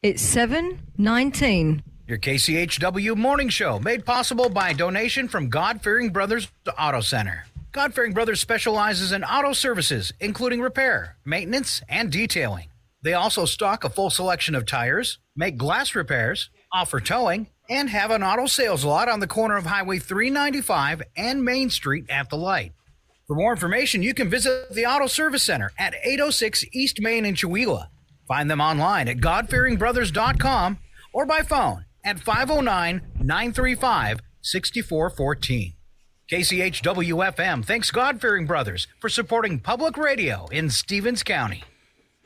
It's 7:19. Your KCHW morning show made possible by a donation from God-Fearing Brothers Auto Center. God-Fearing Brothers specializes in auto services, including repair, maintenance, and detailing. They also stock a full selection of tires, make glass repairs, offer towing, and have an auto sales lot on the corner of Highway 395 and Main Street at the light. For more information, you can visit the Auto Service Center at 806 East Main in Chewelah. Find them online at godfearingbrothers.com or by phone at 509-935-6414. KCHW-FM thanks God-Fearing Brothers for supporting public radio in Stevens County.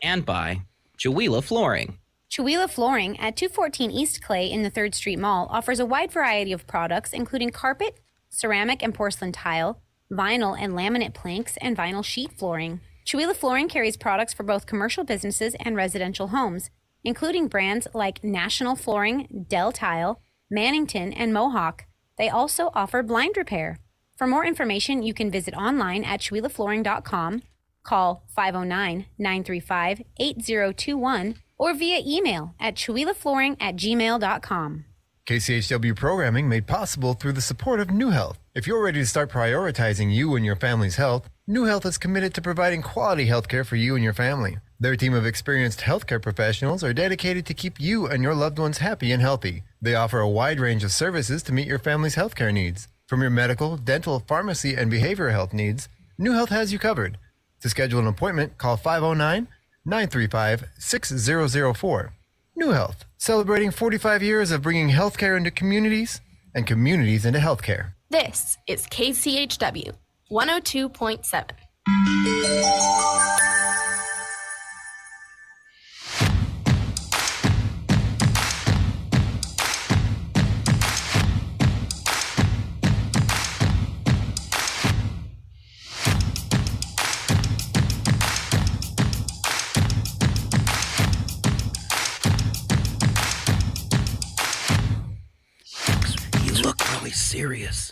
And by Chewelah Flooring. Chewelah Flooring at 214 East Clay in the 3rd Street Mall offers a wide variety of products, including carpet, ceramic and porcelain tile, vinyl and laminate planks, and vinyl sheet flooring. Chewelah Flooring carries products for both commercial businesses and residential homes, including brands like National Flooring, Dell Tile, Mannington, and Mohawk. They also offer blind repair. For more information, you can visit online at CheWelahFlooring.com, call 509-935-8021, or via email at CheWelahFlooring@gmail.com. KCHW programming made possible through the support of New Health. If you're ready to start prioritizing you and your family's health, New Health is committed to providing quality health care for you and your family. Their team of experienced healthcare professionals are dedicated to keep you and your loved ones happy and healthy. They offer a wide range of services to meet your family's healthcare needs. From your medical, dental, pharmacy, and behavioral health needs, New Health has you covered. To schedule an appointment, call 509-935-6004. New Health, celebrating 45 years of bringing healthcare into communities and communities into healthcare. This is KCHW 102.7. You look really serious.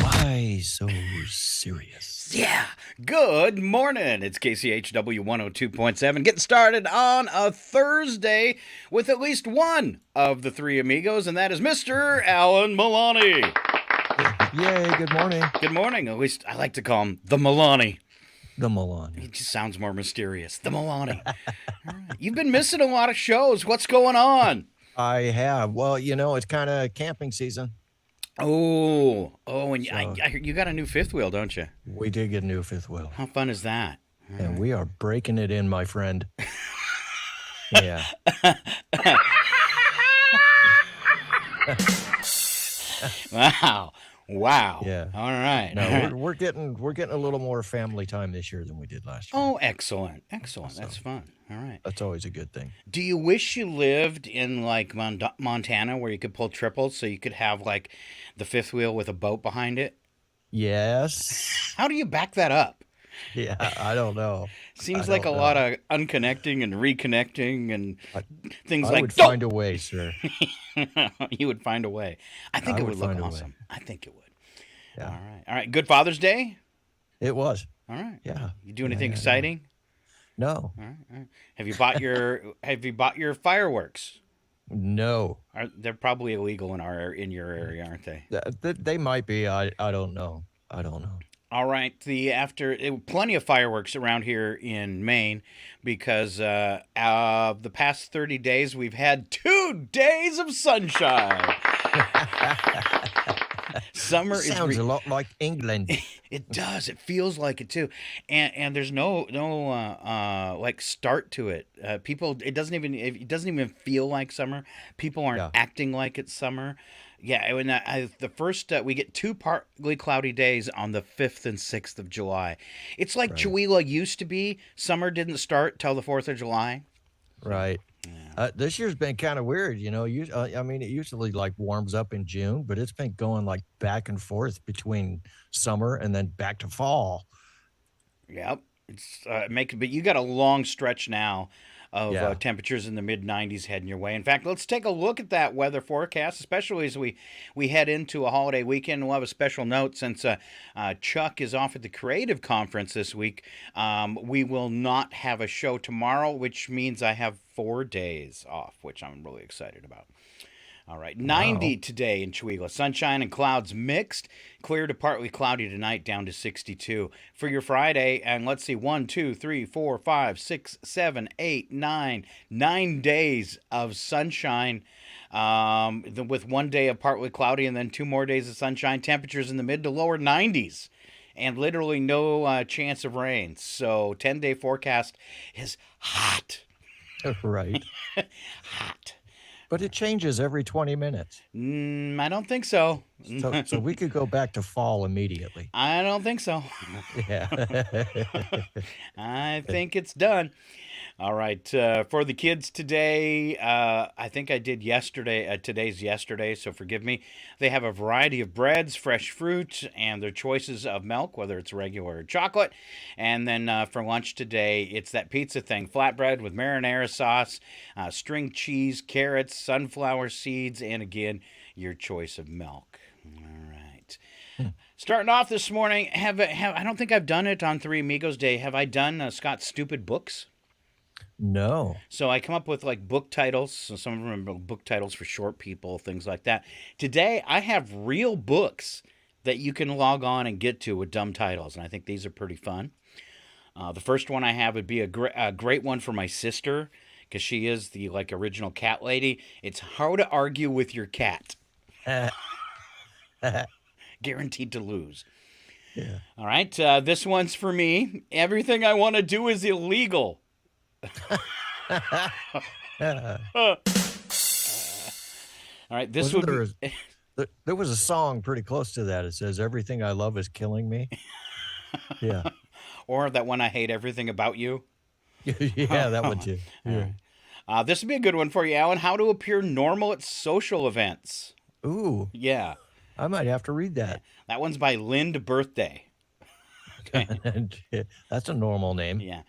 Why so serious? Yeah, good morning. It's KCHW 102.7. Getting started on a Thursday with at least one of the three amigos, and that is Mr. Alan Milani. Yay, good morning. Good morning. At least I like to call him the Milani. The Milani. It just sounds more mysterious. The Milani. All right. You've been missing a lot of shows. What's going on? I have. Well, it's kind of camping season. And So- I heard you got a new fifth wheel, don't you? We did get a new fifth wheel. How fun is that? And we are breaking it in, my friend. Yeah. Wow. Yeah. All right. No, we're getting a little more family time this year than we did last year. Oh, excellent. That's fun. All right. That's always a good thing. Do you wish you lived in like Montana where you could pull triples so you could have like the fifth wheel with a boat behind it? Yes. How do you back that up? Yeah, I don't know. Seems I like a don't know. lot of unconnecting and reconnecting and things I like would find a way, sir. You would find a way. I think I it would would look find a way. awesome. I think it would. Yeah. All right. Good Father's Day. It was. All right. Yeah. You do anything Yeah. exciting? No. All right. Have you bought your fireworks? No. They're probably illegal in your area, aren't they? They might be. I don't know. All right. Plenty of fireworks around here in Maine because the past 30 days we've had 2 days of sunshine. Summer Sounds a lot like England. It does. It feels like it too, and there's no like start to it. It doesn't even feel like summer. People aren't acting like it's summer. Yeah, when the first we get 2 partly cloudy days on the 5th and 6th of July. It's like Right. Chewelah used to be. Summer didn't start till the 4th of July. Right. This year's been kind of weird, I mean, it usually like warms up in June, but it's been going like back and forth between summer and then back to fall. Yep. It's but you got a long stretch now of Yeah. temperatures in the mid-90s heading your way. In fact, let's take a look at that weather forecast, especially as we head into a holiday weekend. We'll have a special note since Chuck is off at the Creative Conference this week. We will not have a show tomorrow, which means I have 4 days off, which I'm really excited about. All right, 90 today in Chihuahua. Sunshine and clouds mixed. Clear to partly cloudy tonight, down to 62. For your Friday, and let's see, 1, 2, 3, 4, 5, 6, 7, 8, 9. 9 days of sunshine with 1 day of partly cloudy and then 2 more days of sunshine. Temperatures in the mid to lower 90s and literally no chance of rain. So 10-day forecast is hot. Right. Hot. But it changes every 20 minutes. I don't think so. So we could go back to fall immediately. I don't think so. Yeah. I think it's done. All right. For the kids today, I think I did yesterday. Today's yesterday, so forgive me. They have a variety of breads, fresh fruit, and their choices of milk, whether it's regular or chocolate. And then for lunch today, it's that pizza thing. Flatbread with marinara sauce, string cheese, carrots, sunflower seeds, and again, your choice of milk. All right. Starting off this morning, I don't think I've done it on Three Amigos Day. Have I done Scott's Stupid Books? No. So I come up with like book titles. So some of them are book titles for short people, things like that. Today, I have real books that you can log on and get to with dumb titles, and I think these are pretty fun. The first one I have would be a great one for my sister, because she is the like original cat lady. It's How to Argue with Your Cat. Guaranteed to lose. Yeah. All right, this one's for me. Everything I want to do is illegal. All right, this Wasn't would be... there was a song pretty close to that. It says, "Everything I love is killing me." Yeah. Or that one, I hate everything about you. Yeah, that one too. Yeah. This would be a good one for you, Alan. How to appear normal at social events. Ooh, Yeah. I might have to read that. That one's by Lind Birthday. That's a normal name. Yeah.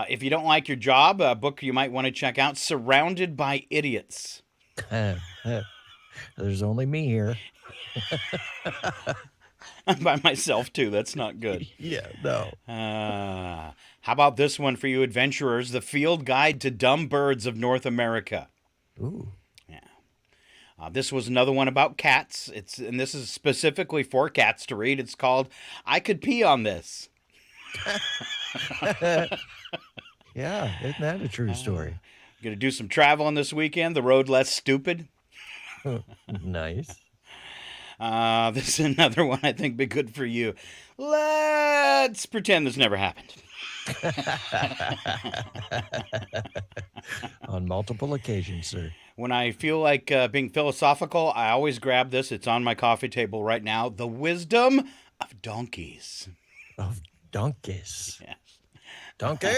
If you don't like your job, a book you might want to check out, Surrounded by Idiots. There's only me here. I'm by myself, too. That's not good. Yeah, no. How about this one for you adventurers? The Field Guide to Dumb Birds of North America. Ooh. Yeah. This was another one about cats. And this is specifically for cats to read. It's called I Could Pee on This. Yeah, isn't that a true story? Going to do some traveling this weekend. The road less stupid. Nice. This is another one I think be good for you. Let's pretend this never happened. On multiple occasions, sir. When I feel like being philosophical, I always grab this. It's on my coffee table right now. The Wisdom of Donkeys. Of donkeys. Yes. Donkey?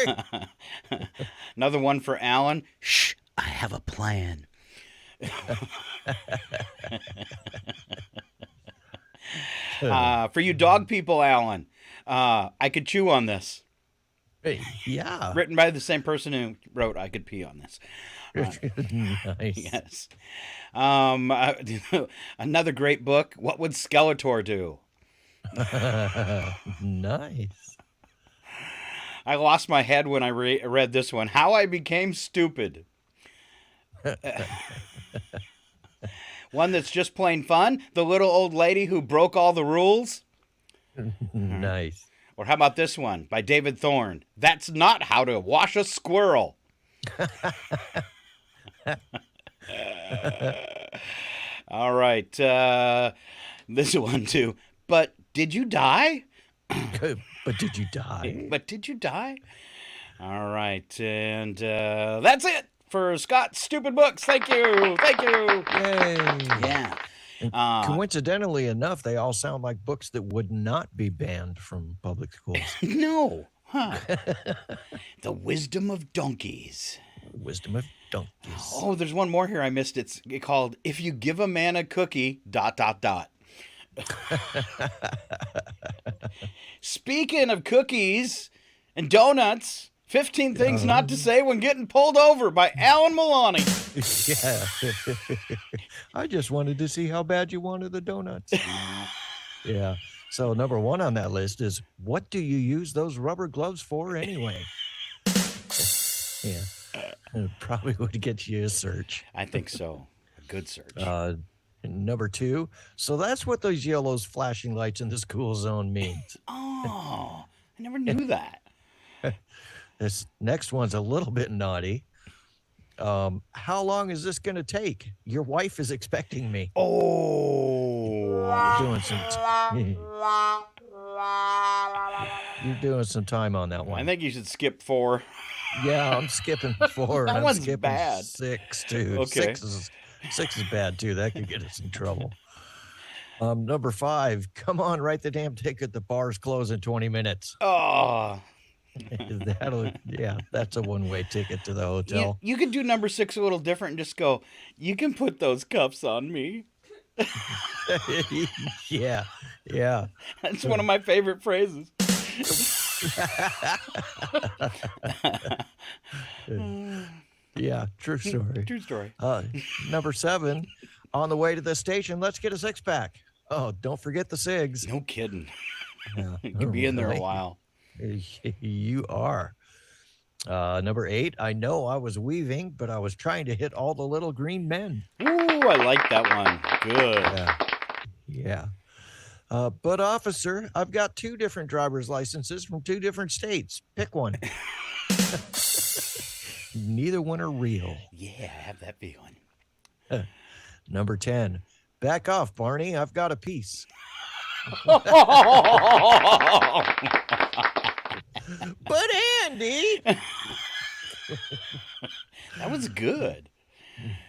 Another one for Alan. Shh, I have a plan. For you dog people, Alan, I could chew on this. Hey, yeah. Written by the same person who wrote I Could Pee on This. Nice. Yes. Another great book. What Would Skeletor Do? Nice. I lost my head when I read this one. How I Became Stupid. One that's just plain fun. The Little Old Lady Who Broke All the Rules. Nice. Or how about this one by David Thorne? That's Not How to Wash a Squirrel. All right. This one too. But did you die? But did you die? But did you die? All right. And that's it for Scott's Stupid Books. Thank you. Thank you. Yay. Yeah. Coincidentally enough, they all sound like books that would not be banned from public schools. No. Huh. The Wisdom of Donkeys. Wisdom of donkeys. Oh, there's one more here I missed. It's called If You Give a Man a Cookie, ... Speaking of cookies and donuts, 15 Things Not to Say When Getting Pulled Over by Alan Milani. Yeah. I just wanted to see how bad you wanted the donuts. Yeah. So number 1 on that list is, what do you use those rubber gloves for anyway? Yeah. It probably would get you a search. I think so. A good search. Number 2. So that's what those yellows flashing lights in the school zone means. Oh, I never knew that. This next one's a little bit naughty. How long is this going to take? Your wife is expecting me. Oh. You're doing some time on that one. I think you should skip 4. Yeah, I'm skipping 4. That I'm one's skipping bad. 6 too. Okay. 6 is bad too. That could get us in trouble. Number 5. Come on, write the damn ticket. The bar's close in 20 minutes. Oh. That's a one-way ticket to the hotel. You could do number 6 a little different and just go, you can put those cuffs on me. Yeah. That's one of my favorite phrases. Yeah, true story. True story. Number 7, on the way to the station, let's get a 6-pack. Oh, don't forget the cigs. No kidding. Yeah. You could be in there a while. You are. Number 8, I know I was weaving, but I was trying to hit all the little green men. Ooh, I like that one. Good. Yeah. But officer, I've got 2 different driver's licenses from 2 different states. Pick one. Neither one are real. Yeah, I have that feeling. Number 10, back off, Barney. I've got a piece. But Andy. That was good.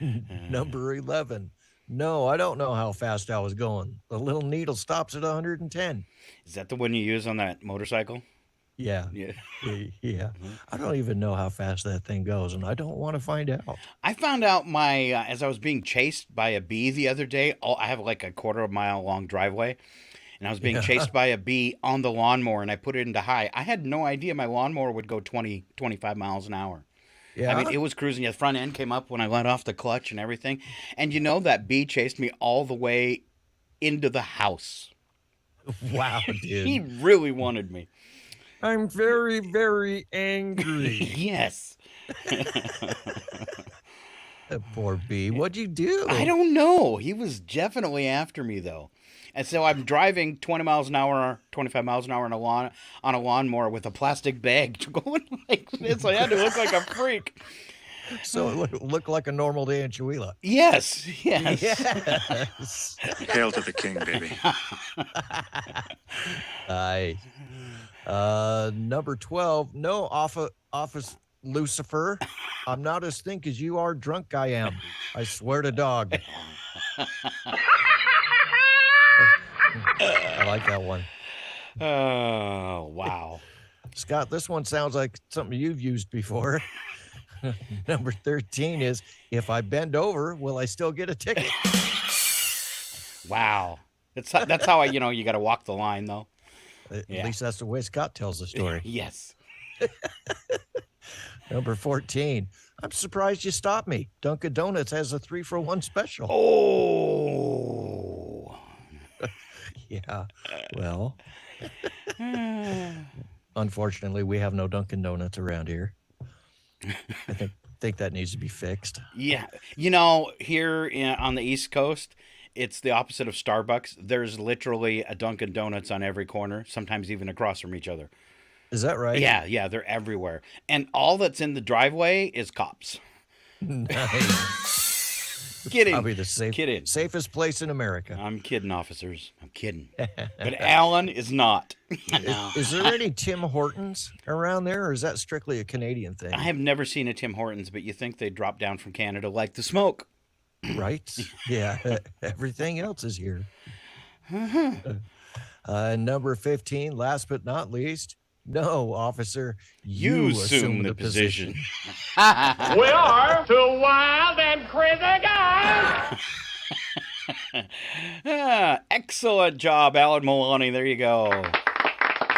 Number 11. No, I don't know how fast I was going. The little needle stops at 110. Is that the one you use on that motorcycle? Yeah. Yeah. Yeah. I don't even know how fast that thing goes, and I don't want to find out. I found out as I was being chased by a bee the other day. I have like a quarter-mile long driveway, and I was being chased by a bee on the lawnmower, and I put it into high. I had no idea my lawnmower would go 20, 25 miles an hour. Yeah. I mean, it was cruising. The front end came up when I let off the clutch and everything. And that bee chased me all the way into the house. Wow, dude. He really wanted me. I'm very, very angry. Yes. Poor bee. What'd you do? I don't know. He was definitely after me, though. And so I'm driving 20 miles an hour, 25 miles an hour on a lawnmower with a plastic bag going like this. I had to look like a freak. So it looked like a normal day in Chihuahua. Yes. Hail to the king, baby. Number 12. No, office Lucifer. I'm not as think as you are drunk I am. I swear to dog. I like that one. Oh, wow. Scott, this one sounds like something you've used before. Number 13 is, if I bend over, will I still get a ticket? Wow. That's how you got to walk the line, though. At least that's the way Scott tells the story. Yes. Number 14. I'm surprised you stopped me. Dunkin' Donuts has a 3-for-1 special. Oh. Yeah. Well, unfortunately, we have no Dunkin' Donuts around here. I think that needs to be fixed. Yeah. Here on the East Coast, it's the opposite of Starbucks. There's literally a Dunkin' Donuts on every corner, sometimes even across from each other. Is that right? Yeah, they're everywhere. And all that's in the driveway is cops. Nice. Kidding. Probably the safest place in America. I'm kidding, officers. I'm kidding. But Alan is not. Is there any Tim Hortons around there, or is that strictly a Canadian thing? I have never seen a Tim Hortons, but you think they drop down from Canada like the smoke. Right? Yeah. Everything else is here. Number 15, last but not least. No, officer, you assume the position. We are two wild and crazy guys. Excellent job, Alan Milani. There you go.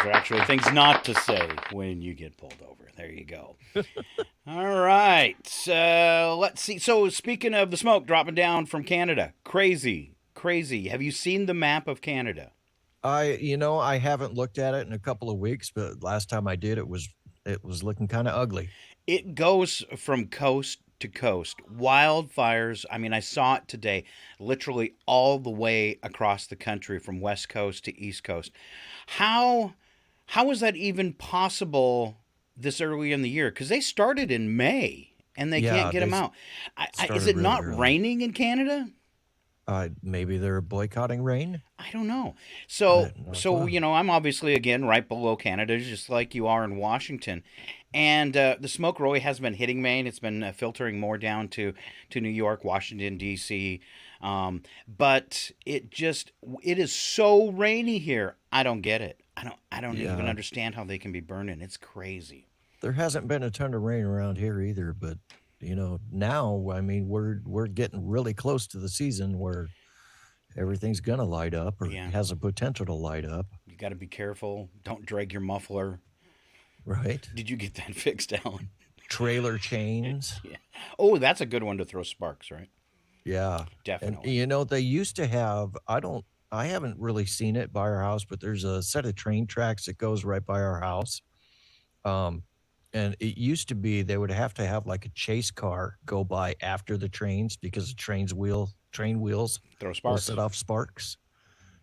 are actually things not to say when you get pulled over. There you go. All right. Let's see. So speaking of the smoke dropping down from Canada, crazy. Have you seen the map of Canada? I haven't looked at it in a couple of weeks, but last time I did, it was looking kind of ugly. It goes from coast to coast. Wildfires. I mean, I saw it today, literally all the way across the country from West Coast to East Coast. How is that even possible this early in the year? Because they started in May and they can't get them out. Is it really not early. raining in Canada? Maybe they're boycotting rain. I don't know. So fun. I'm obviously again right below Canada, just like you are in Washington, and the smoke really has been hitting Maine. It's been filtering more down to New York, Washington D.C. But it is so rainy here. I don't get it. I don't even understand how they can be burning. It's crazy. There hasn't been a ton of rain around here either, but now, I mean, we're getting really close to the season where everything's gonna light up or has a potential to light up. You got to be careful. Don't drag your muffler. Right. Did you get that fixed, Alan? Trailer chains. Yeah. Oh, that's a good one to throw sparks, right? Yeah. Definitely. And they used to have, I haven't really seen it by our house, but there's a set of train tracks that goes right by our house. And it used to be they would have to have like a chase car go by after the trains because the train wheels throw will sparks. set off sparks.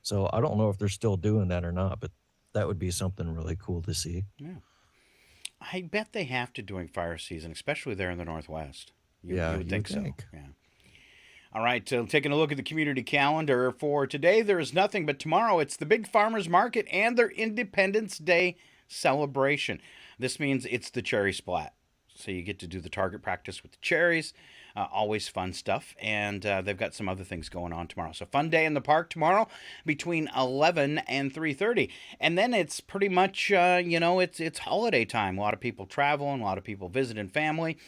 So I don't know if they're still doing that or not, but that would be something really cool to see. Yeah. I bet they have to during fire season, especially there in the Northwest. You would think so. Yeah. All right, taking a look at the community calendar for today, there is nothing, but tomorrow it's the Big Farmers Market and their Independence Day celebration. This means it's the cherry splat. So you get to do the target practice with the cherries. Always fun stuff. And they've got some other things going on tomorrow. So fun day in the park tomorrow between 11 and 3:30. And then it's pretty much, it's holiday time. A lot of people traveling, a lot of people visiting family.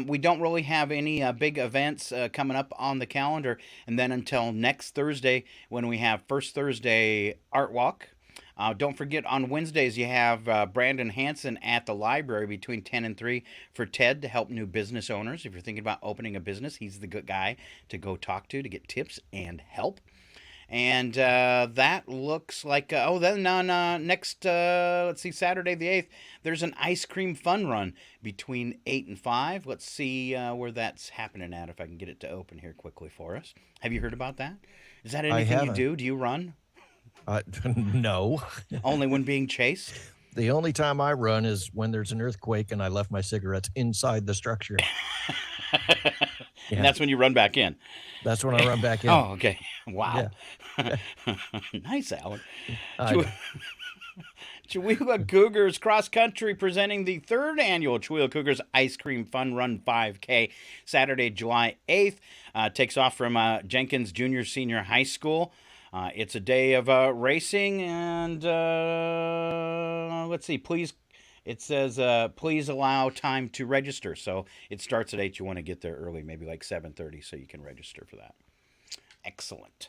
We don't really have any big events coming up on the calendar. And then until next Thursday when we have First Thursday Art Walk. Don't forget, on Wednesdays, you have Brandon Hansen at the library between 10 and 3 for TED to help new business owners. If you're thinking about opening a business, he's the good guy to go talk to get tips and help. And that looks like, then on next, Saturday the 8th, there's an ice cream fun run between 8 and 5. Let's see where that's happening at, if I can get it to open here quickly for us. Have you heard about that? Is that anything you do? Do you run? No. Only when being chased? The only time I run is when there's an earthquake and I left my cigarettes inside the structure. And that's when you run back in. That's when I run back in. Oh, okay. Wow. Yeah. Nice, Alan. Chihuahua Cougars Cross Country presenting the 3rd annual Chihuahua Cougars Ice Cream Fun Run 5K, Saturday, July 8th. Takes off from Jenkins Junior Senior High School. It's a day of racing, and let's see, please, it says, please allow time to register. So it starts at 8. You want to get there early, maybe like 7:30, so you can register for that. Excellent.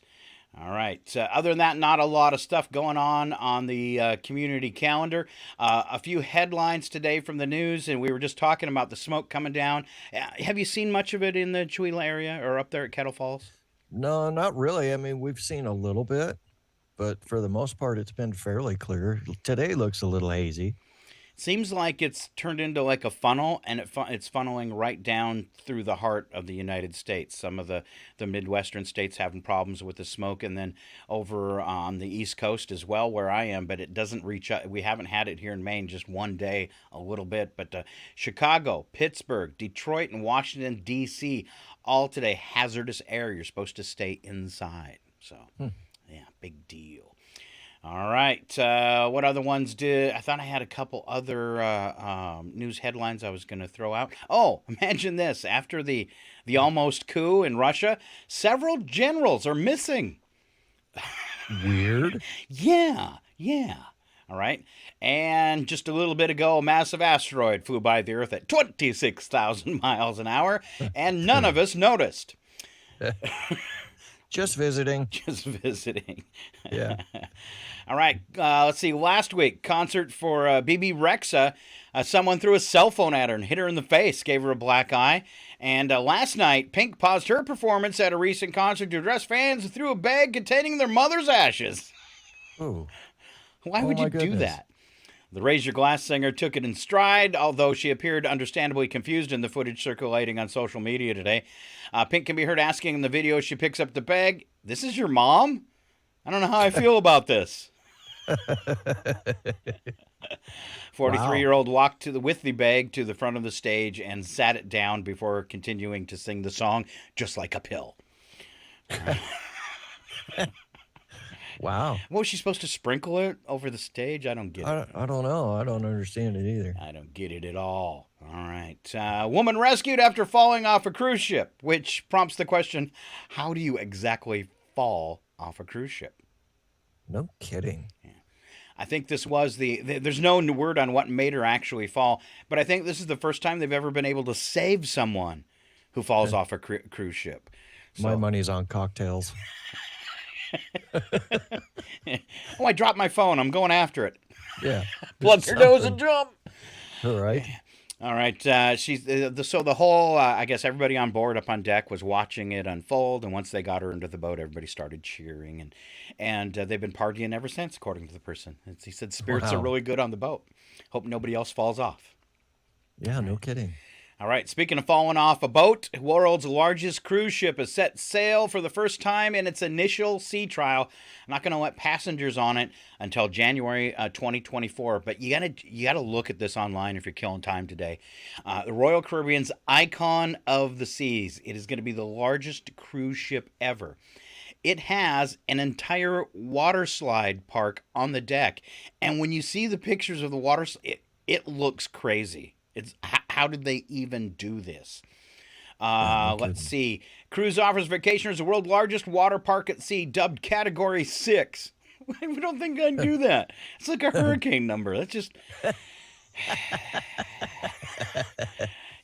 All right. Other than that, not a lot of stuff going on the community calendar. A few headlines today from the news, and we were just talking about the smoke coming down. Have you seen much of it in the Chihuahua area or up there at Kettle Falls? No, not really. I mean, we've seen a little bit, but for the most part, it's been fairly clear. Today looks a little hazy. Seems like it's turned into like a funnel, and it's funneling right down through the heart of the United States. Some of the Midwestern states having problems with the smoke, and then over on the East Coast as well, where I am, but it doesn't reach out. We haven't had it here in Maine, just one day, a little bit. But Chicago, Pittsburgh, Detroit, and Washington, D.C., all today, hazardous air. You're supposed to stay inside. So, yeah, big deal. All right. What other ones did? I thought I had a couple other news headlines I was going to throw out. Oh, imagine this. After the almost coup in Russia, several generals are missing. Weird. Yeah. All right. And just a little bit ago, a massive asteroid flew by the Earth at 26,000 miles an hour, and none of us noticed. Just visiting. Just visiting. Yeah. All right. Let's see. Last week, concert for BB Rexa. Someone threw a cell phone at her and hit her in the face, gave her a black eye. And last night, Pink paused her performance at a recent concert to address fans who threw a bag containing their mother's ashes. Ooh. Why Oh, would my you do goodness. that? The Raise Your Glass singer took it in stride, although she appeared understandably confused in the footage circulating on social media today. Pink can be heard asking in the video as she picks up the bag, "This is your mom? I don't know how I feel about this." 43-year-old walked with the bag to the front of the stage and sat it down before continuing to sing the song, "Just Like a Pill." Wow. What was she supposed to sprinkle it over the stage? I don't get it. I don't know. I don't understand it either. I don't get it at all. All right. Woman rescued after falling off a cruise ship, which prompts the question, how do you exactly fall off a cruise ship? No kidding. I think this was there's no word on what made her actually fall, but I think this is the first time they've ever been able to save someone who falls off a cruise ship. My money's on cocktails. Oh, I dropped my phone. I'm going after it. Yeah. Plug your nose and jump. All right. All right. So the whole, I guess everybody on board up on deck was watching it unfold. And once they got her into the boat, everybody started cheering. And they've been partying ever since, according to the person. He said spirits are really good on the boat. Hope nobody else falls off. Yeah, no kidding. All right. Speaking of falling off a boat, world's largest cruise ship has set sail for the first time in its initial sea trial. I'm not going to let passengers on it until January 2024. But you gotta look at this online if you're killing time today. The Royal Caribbean's Icon of the Seas. It is going to be the largest cruise ship ever. It has an entire water slide park on the deck, and when you see the pictures of the water, it looks crazy. It's how did they even do this? Let's see. Cruise offers vacationers the world's largest water park at sea, dubbed Category 6. We don't think I'd do that. It's like a hurricane number. That's just...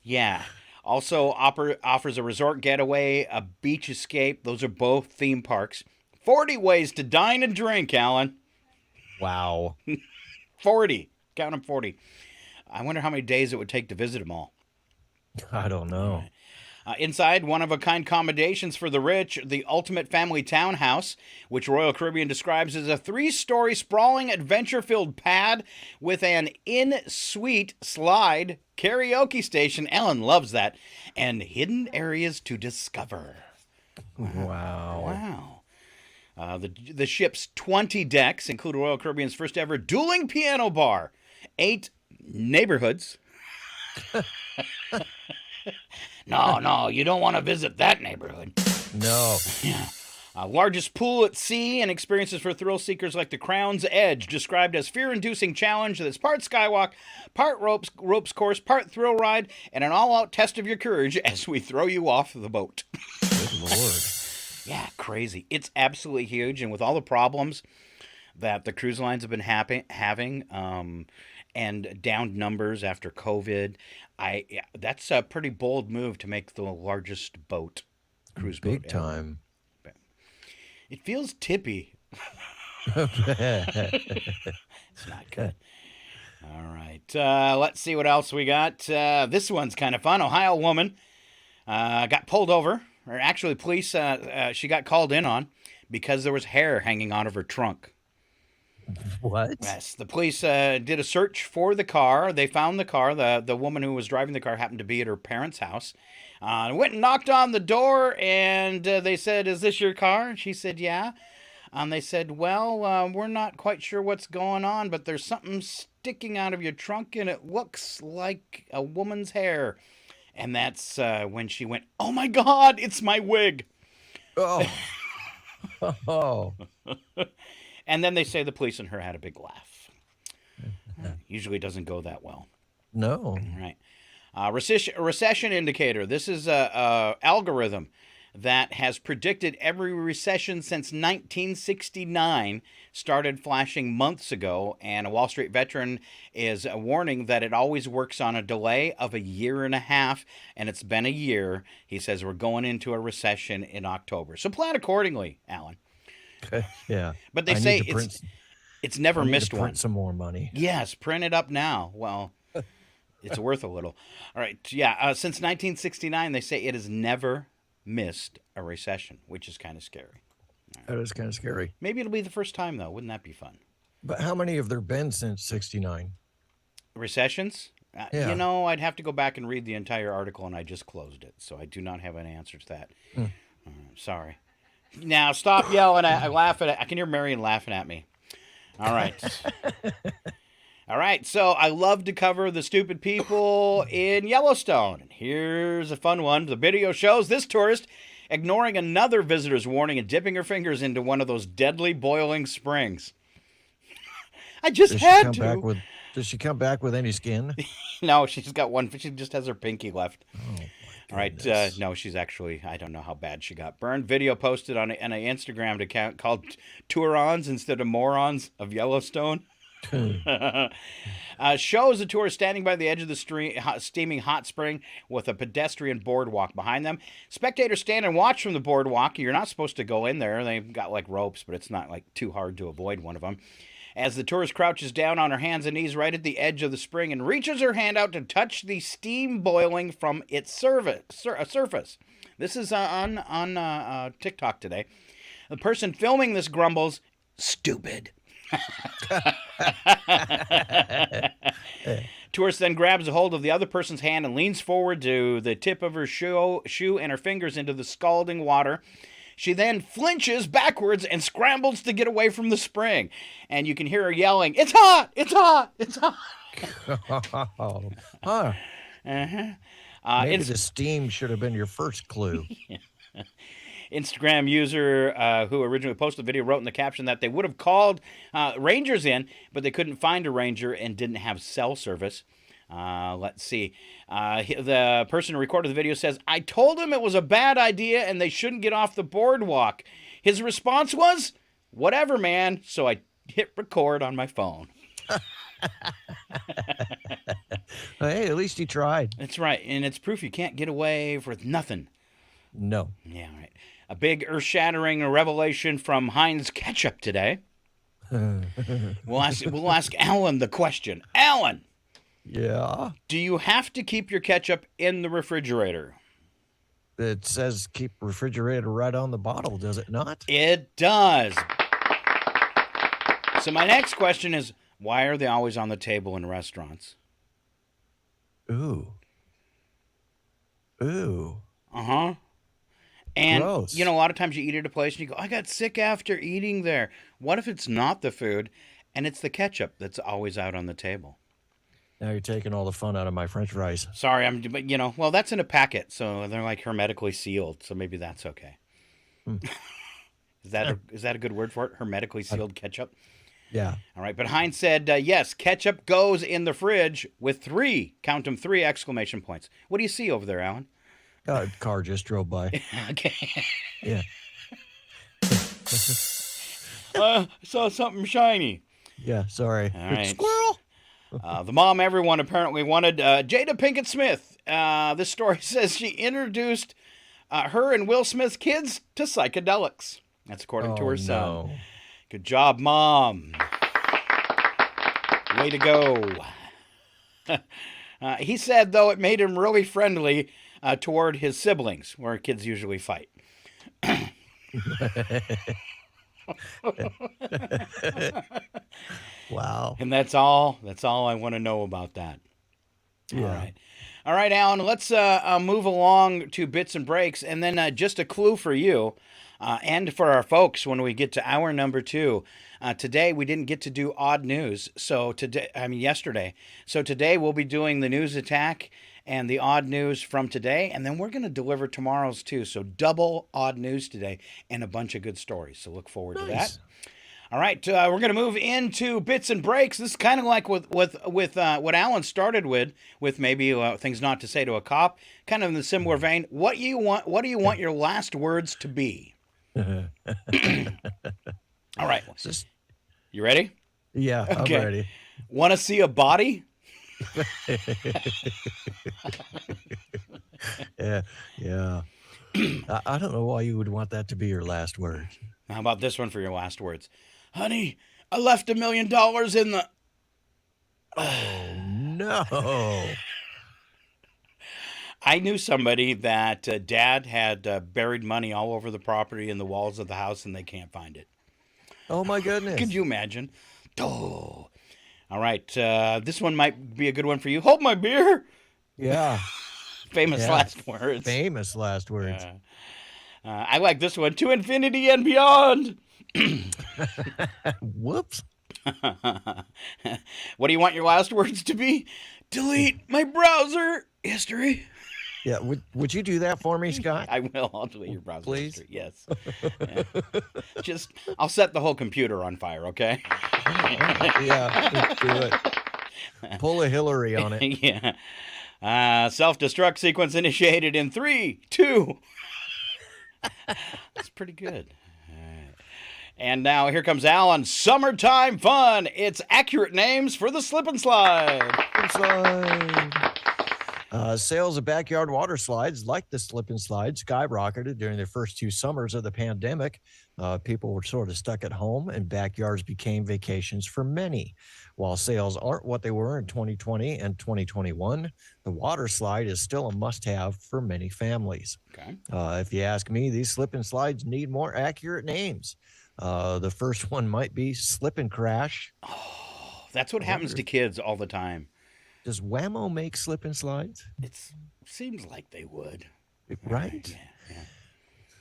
Yeah. Also offers a resort getaway, a beach escape. Those are both theme parks. 40 ways to dine and drink, Alan. Wow. 40. Count them 40. I wonder how many days it would take to visit them all. I don't know. Inside, one-of-a-kind accommodations for the rich, the ultimate family townhouse, which Royal Caribbean describes as a 3-story sprawling adventure-filled pad with an in-suite slide, karaoke station, Ellen loves that, and hidden areas to discover. Wow. The ship's 20 decks include Royal Caribbean's first ever dueling piano bar, 8 neighborhoods. No, you don't want to visit that neighborhood. No. Yeah. Largest pool at sea and experiences for thrill seekers like the Crown's Edge, described as fear-inducing challenge that's part skywalk, part ropes course, part thrill ride, and an all-out test of your courage as we throw you off the boat. Good Lord. Yeah, crazy. It's absolutely huge, and with all the problems that the cruise lines have been having, and downed numbers after COVID, that's a pretty bold move to make the largest cruise boat Big time. It feels tippy. It's not good. All right. Let's see what else we got. This one's kind of fun. Ohio woman got pulled over, or actually police, she got called in on because there was hair hanging out of her trunk. What? Yes, the police did a search for the car. They found the car. The woman who was driving the car happened to be at her parents' house. Went and knocked on the door, and they said, "Is this your car?" And she said, "Yeah." They said, "Well, we're not quite sure what's going on, but there's something sticking out of your trunk, and it looks like a woman's hair." And that's when she went, "Oh my God, it's my wig." Oh. Oh. And then they say the police and her had a big laugh. Usually doesn't go that well. No. Right. Recession indicator. This is a algorithm that has predicted every recession since 1969 started flashing months ago, and a Wall Street veteran is warning that it always works on a delay of a year and a half, and it's been a year. He says we're going into a recession in October. So plan accordingly, Alan. Yeah. But they say it's never missed one. Print some more money. Yes, print it up now. Well, it's worth a little. All right. Yeah. Since 1969, they say it has never missed a recession, which is kind of scary. That is kind of scary. Maybe it'll be the first time, though. Wouldn't that be fun? But how many have there been since 69? Recessions? Yeah. You know, I'd have to go back and read the entire article, and I just closed it, so I do not have an answer to that. Sorry. Now, stop yelling. I can hear Marion laughing at me. All right. All right, so I love to cover the stupid people in Yellowstone. And here's a fun one. The video shows this tourist ignoring another visitor's warning and dipping her fingers into one of those deadly boiling springs. I just had to. Does she come back with any skin? No, she's got one. She just has her pinky left. Oh, all right. No, she's actually, I don't know how bad she got burned. Video posted on an Instagram account called Tourons instead of Morons of Yellowstone. Shows a tourist standing by the edge of the steaming hot spring with a pedestrian boardwalk behind them. Spectators stand and watch from the boardwalk. You're not supposed to go in there. They've got like ropes, but it's not like too hard to avoid one of them. As the tourist crouches down on her hands and knees right at the edge of the spring and reaches her hand out to touch the steam boiling from its surface. This is on TikTok today. The person filming this grumbles, "Stupid." Tourist then grabs a hold of the other person's hand and leans forward to the tip of her shoe and her fingers into the scalding water. She then flinches backwards and scrambles to get away from the spring. And you can hear her yelling, "It's hot! It's hot! It's hot!" Huh. Maybe the steam should have been your first clue. Instagram user who originally posted the video wrote in the caption that they would have called rangers in, but they couldn't find a ranger and didn't have cell service. Let's see. The person who recorded the video says, "I told him it was a bad idea and they shouldn't get off the boardwalk. His response was, 'Whatever, man.' So I hit record on my phone." Hey, at least he tried. That's right. And it's proof you can't get away with nothing. No. Yeah, right. A big earth-shattering revelation from Heinz Ketchup today. We'll ask Alan the question. Alan! Yeah? Do you have to keep your ketchup in the refrigerator? It says keep refrigerator right on the bottle, does it not? It does. So my next question is, why are they always on the table in restaurants? Ooh. Uh-huh. And, gross. You know, a lot of times you eat at a place and you go, "I got sick after eating there." What if it's not the food and it's the ketchup that's always out on the table? Now you're taking all the fun out of my French fries. Sorry, but well, that's in a packet, so they're like hermetically sealed, so maybe that's okay. Is that a good word for it? Hermetically sealed ketchup? Yeah. All right, but Heinz said, yes, ketchup goes in the fridge with 3, count them, 3 exclamation points. What do you see over there, Alan? A car just drove by. Okay. Yeah. I saw something shiny. Yeah, sorry. All right. Squirrel! The mom everyone apparently wanted, Jada Pinkett Smith. This story says she introduced her and Will Smith's kids to psychedelics. That's according to her son. Good job, Mom. Way to go. He said, though, it made him really friendly toward his siblings, where kids usually fight. Wow. And that's all I want to know about that. Yeah. All right, Alan, let's move along to bits and breaks. And then just a clue for you and for our folks when we get to hour number 2. Today, we didn't get to do odd news. Yesterday. So today we'll be doing the news attack and the odd news from today. And then we're going to deliver tomorrow's too. So double odd news today and a bunch of good stories. So look forward to that. All right, we're going to move into bits and breaks. This is kind of like with what Alan started with maybe things not to say to a cop. Kind of in the similar vein. What do you want your last words to be? All right, you ready? Yeah, Okay. I'm ready. Want to see a body? Yeah. I don't know why you would want that to be your last words. How about this one for your last words? Honey, I left $1 million in the... Oh, no. I knew somebody that dad had buried money all over the property and the walls of the house, and they can't find it. Oh, my goodness. Could you imagine? Oh. All right, this one might be a good one for you. Hold my beer. Yeah. Famous last words. Famous last words. I like this one. To infinity and beyond. Whoops. What do you want your last words to be? Delete my browser history. Yeah, would you do that for me, Scott? I will. I'll delete your browser Please? history. Yes. Yeah. I'll set the whole computer on fire, okay? Yeah, do it. Pull a Hillary on it. Yeah. Self-destruct sequence initiated in 3, 2. That's pretty good. All right. And now here comes Alan. Summertime fun. It's accurate names for the slip and slide. Sales of backyard water slides, like the slip and slide, skyrocketed during the first 2 summers of the pandemic. People were sort of stuck at home, and backyards became vacations for many. While sales aren't what they were in 2020 and 2021, the water slide is still a must-have for many families. Okay. If you ask me, these slip and slides need more accurate names. The first one might be Slip and Crash. Oh, that's what happens to kids all the time. Does Whammo make slip and slides? It seems like they would. Right?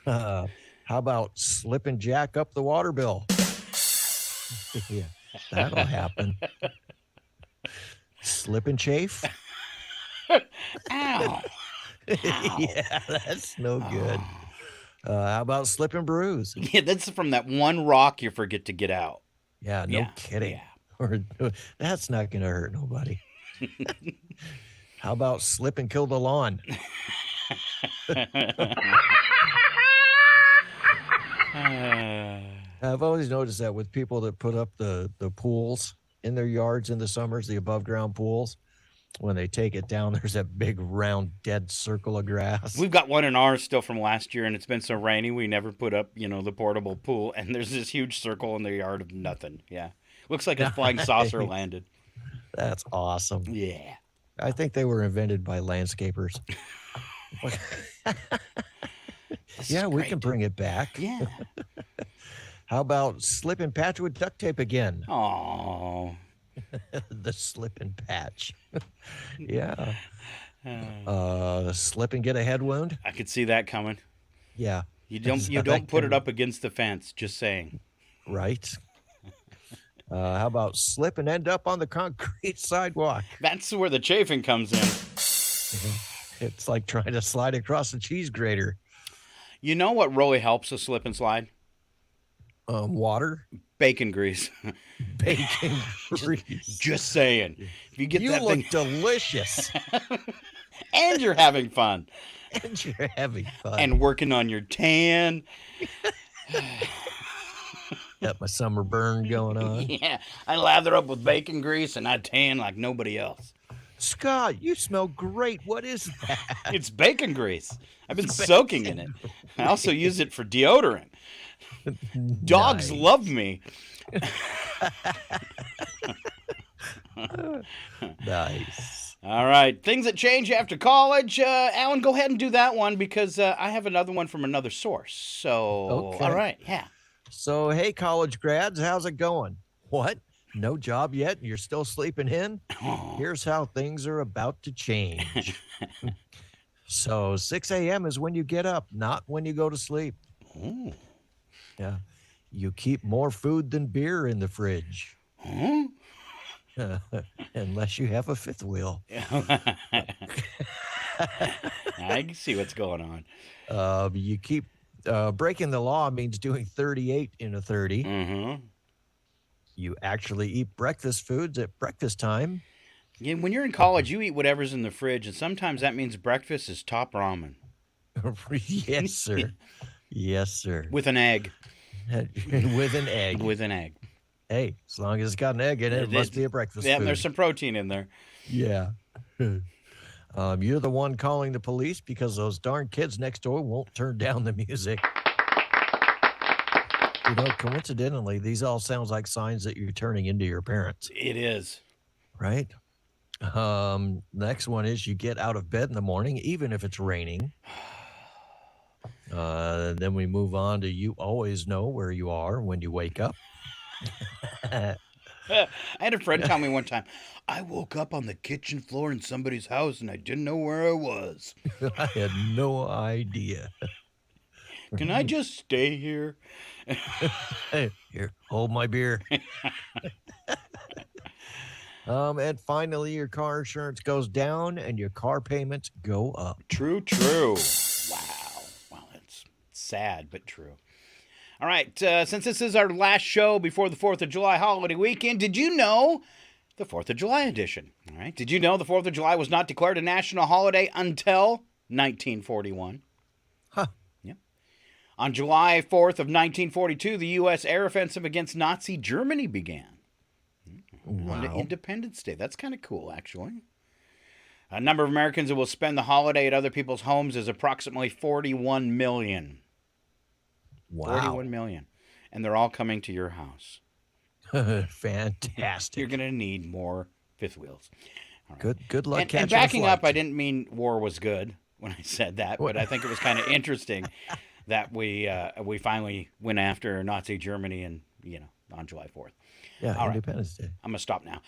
Yeah. How about Slip and Jack up the water bill? Yeah, that'll happen. Slip and Chafe? Ow. Yeah, that's no good. How about Slip and Bruise? Yeah, that's from that one rock you forget to get out. Yeah, no kidding. Yeah. Or that's not going to hurt nobody. How about Slip and Kill the Lawn? I've always noticed that with people that put up the pools in their yards in the summers, the above ground pools, when they take it down, there's that big round dead circle of grass. We've got one in ours still from last year, and it's been so rainy we never put up, the portable pool, and there's this huge circle in the yard of nothing. Yeah. Looks like a flying saucer landed. That's awesome. Yeah. I think they were invented by landscapers. Yeah, we can bring it back. Yeah. How about Slip and Patch with duct tape again? Oh. The Slip and Patch. Yeah. Slip and get a head wound? I could see that coming. Yeah. You don't put it up against the fence, just saying. Right. How about slip and end up on the concrete sidewalk? That's where the chafing comes in. It's like trying to slide across a cheese grater. You know what really helps a slip and slide? Water? Bacon grease. Bacon grease. Just saying. If you get You that look thing... delicious. And you're having fun. And you're having fun. And working on your tan. Got my summer burn going on. Yeah. I lather up with bacon grease and I tan like nobody else. Scott, you smell great. What is that? It's bacon grease. I've been soaking in it. I also use it for deodorant. Dogs love me. Nice. All right. Things that change after college. Alan, go ahead and do that one because I have another one from another source. So, Okay. All right. Yeah. So, hey, college grads, how's it going? What? No job yet? You're still sleeping in? Here's how things are about to change. So 6 a.m. is when you get up, not when you go to sleep. Ooh. Yeah. You keep more food than beer in the fridge. Huh? Unless you have a fifth wheel. I can see what's going on. You keep breaking the law means doing 38 in a 30. Mm-hmm. You actually eat breakfast foods at breakfast time. Yeah, when you're in college, you eat whatever's in the fridge, and sometimes that means breakfast is top ramen Yes, sir. Yes, sir. with an egg. With an egg. With an egg. Hey, as long as it's got an egg in it, it must be a breakfast Yeah, food. there's some protein in there. Yeah. You're the one calling the police because those darn kids next door won't turn down the music. Coincidentally, these all sounds like signs that you're turning into your parents, It is. right? Next one is you get out of bed in the morning, even if it's raining. Then we move on to you always know where you are when you wake up. I had a friend tell me one time, I woke up on the kitchen floor in somebody's house and I didn't know where I was. I had no idea. Can I just stay here? Hey, here, hold my beer. And finally, your car insurance goes down and your car payments go up. True. Wow, that's sad, but true. All right, since this is our last show before the 4th of July holiday weekend, did you know the 4th of July edition? All right, did you know the 4th of July was not declared a national holiday until 1941? Huh. Yep. On July 4th of 1942, the U.S. air offensive against Nazi Germany began. On Wow. Independence Day. That's kind of cool, actually. A number of Americans who will spend the holiday at other people's homes is approximately 41 million. Wow. 41 million. And they're all coming to your house. Fantastic. You're going to need more fifth wheels. All right. Good luck catching And a backing up, flight. I didn't mean war was good when I said that, but I think it was kind of interesting that we finally went after Nazi Germany and, on July 4th. Yeah, All right. Independence Day. I'm going to stop now.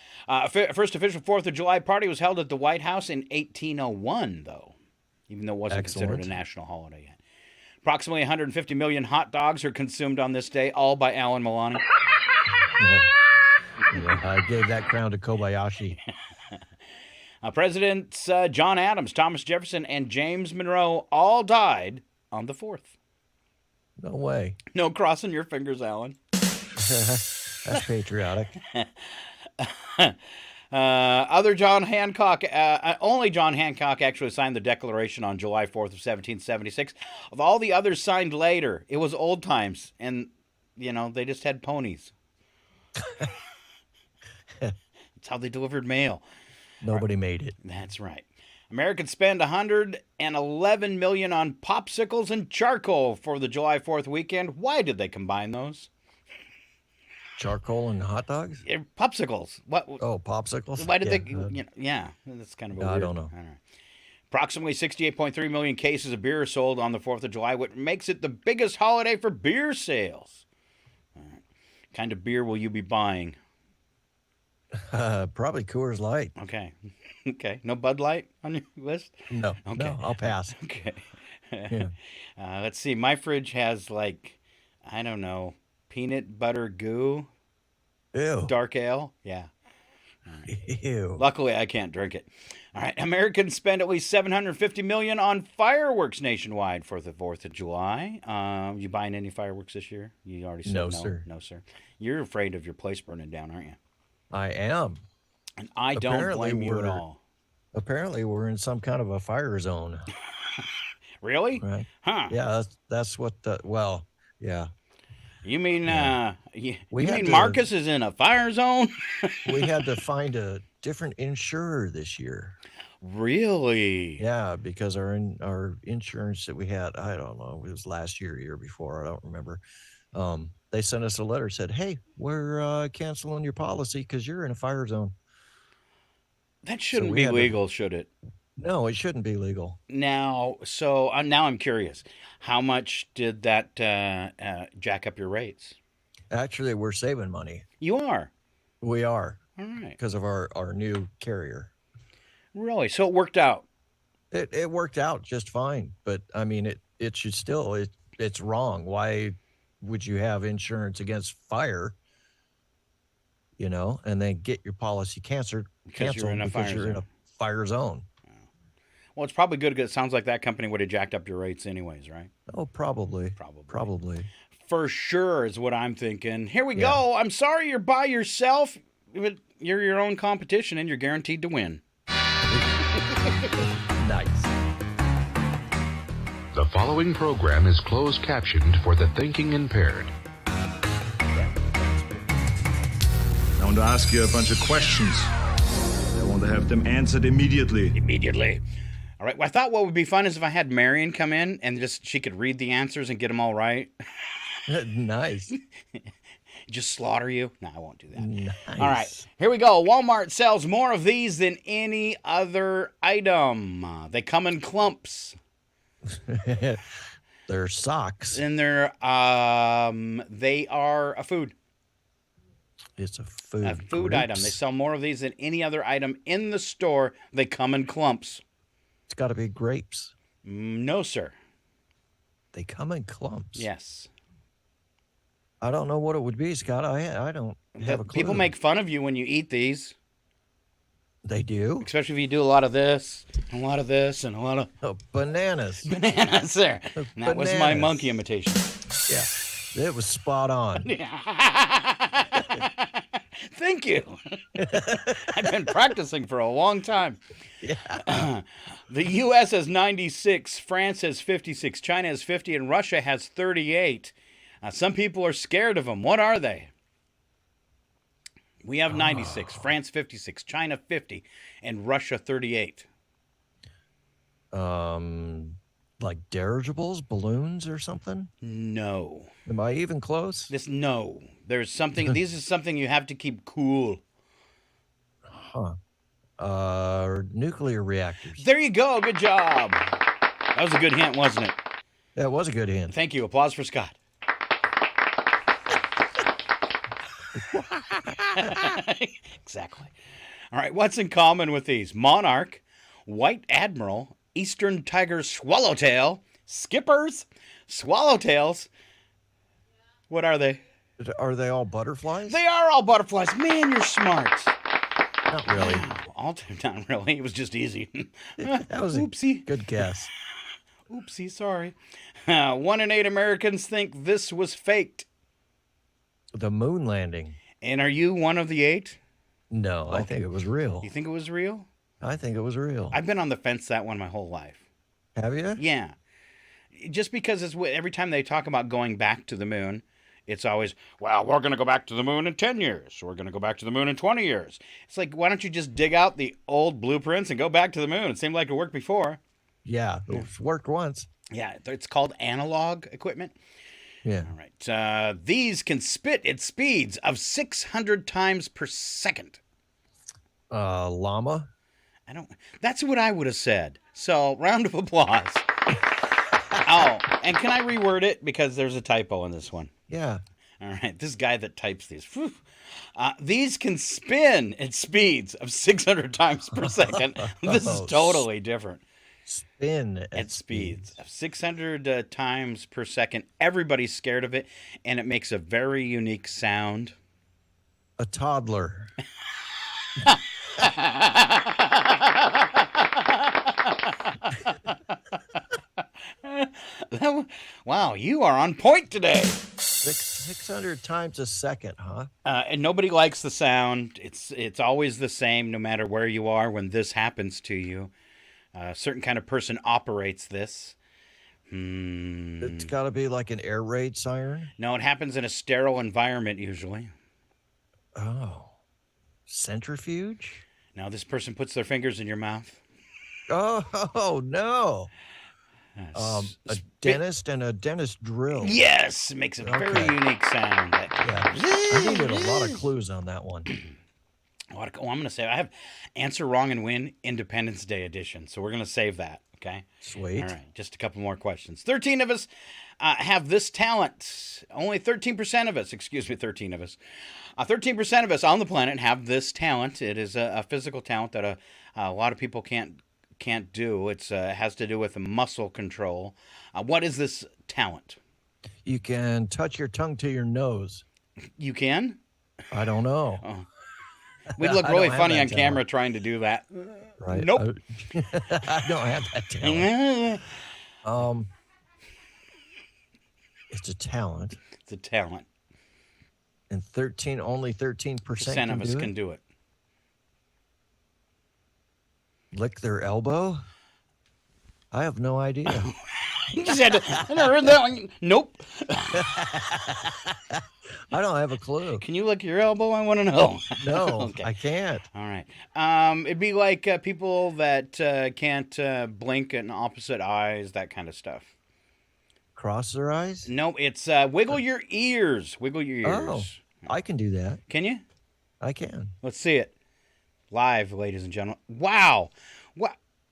First official 4th of July party was held at the White House in 1801, though, even though it wasn't considered a Excellent. national holiday yet. Approximately 150 million hot dogs are consumed on this day, all by Alan Milani. Yeah, I gave that crown to Kobayashi. Presidents John Adams, Thomas Jefferson, and James Monroe all died on the 4th. No way. No crossing your fingers, Alan. That's patriotic. Other John Hancock, only John Hancock actually signed the Declaration on July 4th of 1776. Of all the others signed later, it was old times, and, they just had ponies. It's how they delivered mail. Nobody made it. That's right. Americans spend $111 million on popsicles and charcoal for the July 4th weekend. Why did they combine those? Charcoal and hot dogs? Popsicles. What? Oh, popsicles? Why did Yeah, they? Yeah, that's kind of a I weird. don't know. Approximately 68.3 million cases of beer are sold on the 4th of July, which makes it the biggest holiday for beer sales. All right. Kind of beer will you be buying? Probably Coors Light. Okay. Okay. No Bud Light on your list? No, Okay. no, I'll pass. Okay. Yeah. Let's see. My fridge has I don't know, peanut butter goo, Ew. dark ale. Yeah. Ew. Luckily, I can't drink it. All right. Americans spend at least $750 million on fireworks nationwide for the 4th of July. You buying any fireworks this year? You already said no. No, sir. No, sir. You're afraid of your place burning down, aren't you? I am. And I don't Apparently blame you at we're- all. Apparently, we're in some kind of a fire zone. Really? Right? Huh. Yeah, that's what the, well, yeah. You mean We you had mean to- Marcus is in a fire zone? We had to find a different insurer this year. Really? Yeah, because our insurance that we had, I don't know, it was last year, year before, I don't remember. They sent us a letter, said, "Hey, we're canceling your policy because you're in a fire zone." That shouldn't we be had to- legal, should it? No, it shouldn't be legal. Now, so now I'm curious. How much did that jack up your rates? Actually, we're saving money. You are. We are All right. because of our new carrier. Really? So it worked out. It worked out just fine, but I mean, it should still it's wrong. Why would you have insurance against fire? And then get your policy canceled Because you're in a because fire you're in a zone. fire zone. Well, it's probably good because it sounds like that company would have jacked up your rates anyways, right? Oh, probably. Probably. Probably. for sure is what I'm thinking. Here we go. I'm sorry you're by yourself, but you're your own competition and you're guaranteed to win. Nice. The following program is closed captioned for the thinking impaired. I want to ask you a bunch of questions. I want to have them answered immediately. Immediately. All right. Well, I thought what would be fun is if I had Marion come in and just she could read the answers and get them all right. Nice. Just slaughter you. No, I won't do that. Nice. All right. Here we go. Walmart sells more of these than any other item. They come in clumps. They're socks. And they are a food. It's a food. A food item. They sell more of these than any other item in the store. They come in clumps. It's got to be grapes. No, sir. They come in clumps. Yes. I don't know what it would be, Scott. I don't have a clue. People make fun of you when you eat these. They do? Especially if you do a lot of this, and a lot of this, and a lot of... Oh, bananas. Bananas there. And that was my monkey imitation. Yeah. It was spot on. Thank you. I've been practicing for a long time. Yeah. The U.S. has 96, France has 56, China has 50, and Russia has 38. Some people are scared of them. What are they? We have 96, France 56, China 50, and Russia 38. Like dirigibles, balloons, or something? No. Am I even close? No. There's something. This is something you have to keep cool. Huh. Nuclear reactors. There you go. Good job. That was a good hint, wasn't it? That was a good hint. Thank you. Applause for Scott. Exactly. All right. What's in common with these? Monarch, White Admiral, Eastern Tiger Swallowtail, Skippers, Swallowtails. What are they? Are they all butterflies? They are all butterflies. Man, you're smart. Not really. Not really. It was just easy. That was Oopsie. a good guess. Oopsie, sorry. 1 in 8 Americans think this was faked. The moon landing. And are you one of the 8? No, Okay. I think it was real. You think it was real? I think it was real. I've been on the fence that one my whole life. Have you? Yeah. Just because every time they talk about going back to the moon, it's always, well, we're going to go back to the moon in 10 years. We're going to go back to the moon in 20 years. It's like, why don't you just dig out the old blueprints and go back to the moon? It seemed like it worked before. Yeah, it worked once. Yeah, it's called analog equipment. Yeah. All right. These can spit at speeds of 600 times per second. Llama? That's what I would have said. So, round of applause. Oh, and can I reword it? Because there's a typo in this one. Yeah. All right. This guy that types these. These can spin at speeds of 600 times per second. This is totally different. Spin at speeds of 600 times per second. Everybody's scared of it, and it makes a very unique sound. A toddler. Wow, you are on point today. 600 times a second, huh? And nobody likes the sound. It's always the same no matter where you are when this happens to you. A certain kind of person operates this. It's got to be like an air raid siren? No, it happens in a sterile environment usually. Oh. Centrifuge? Now this person puts their fingers in your mouth. Oh no. A dentist and a dentist drill. Yes, it makes a very unique sound. Yeah. I needed a lot of clues on that one. I'm going to say I have Answer Wrong and Win Independence Day edition, so we're going to save that, okay? Sweet. All right, just a couple more questions. 13 of us have this talent. Only 13% of us, 13 of us. 13% of us on the planet have this talent. It is a physical talent that a lot of people can't do. It has to do with muscle control. What is this talent? You can touch your tongue to your nose. You can? I don't know. Oh. We'd look really funny on camera trying to do that. Right. Nope. I don't have that talent. It's a talent. the talent. And only 13% Percent of us can do it. Lick their elbow? I have no idea. You just had to, I never heard that one. Nope. I don't have a clue. Can you lick your elbow? I want to know. No, Okay. I can't. All right. It'd be like people that can't blink in opposite eyes, that kind of stuff. Cross their eyes? No, it's wiggle your ears. Wiggle your ears. Oh, I can do that. Can you? I can. Let's see it. Live, ladies and gentlemen. Wow.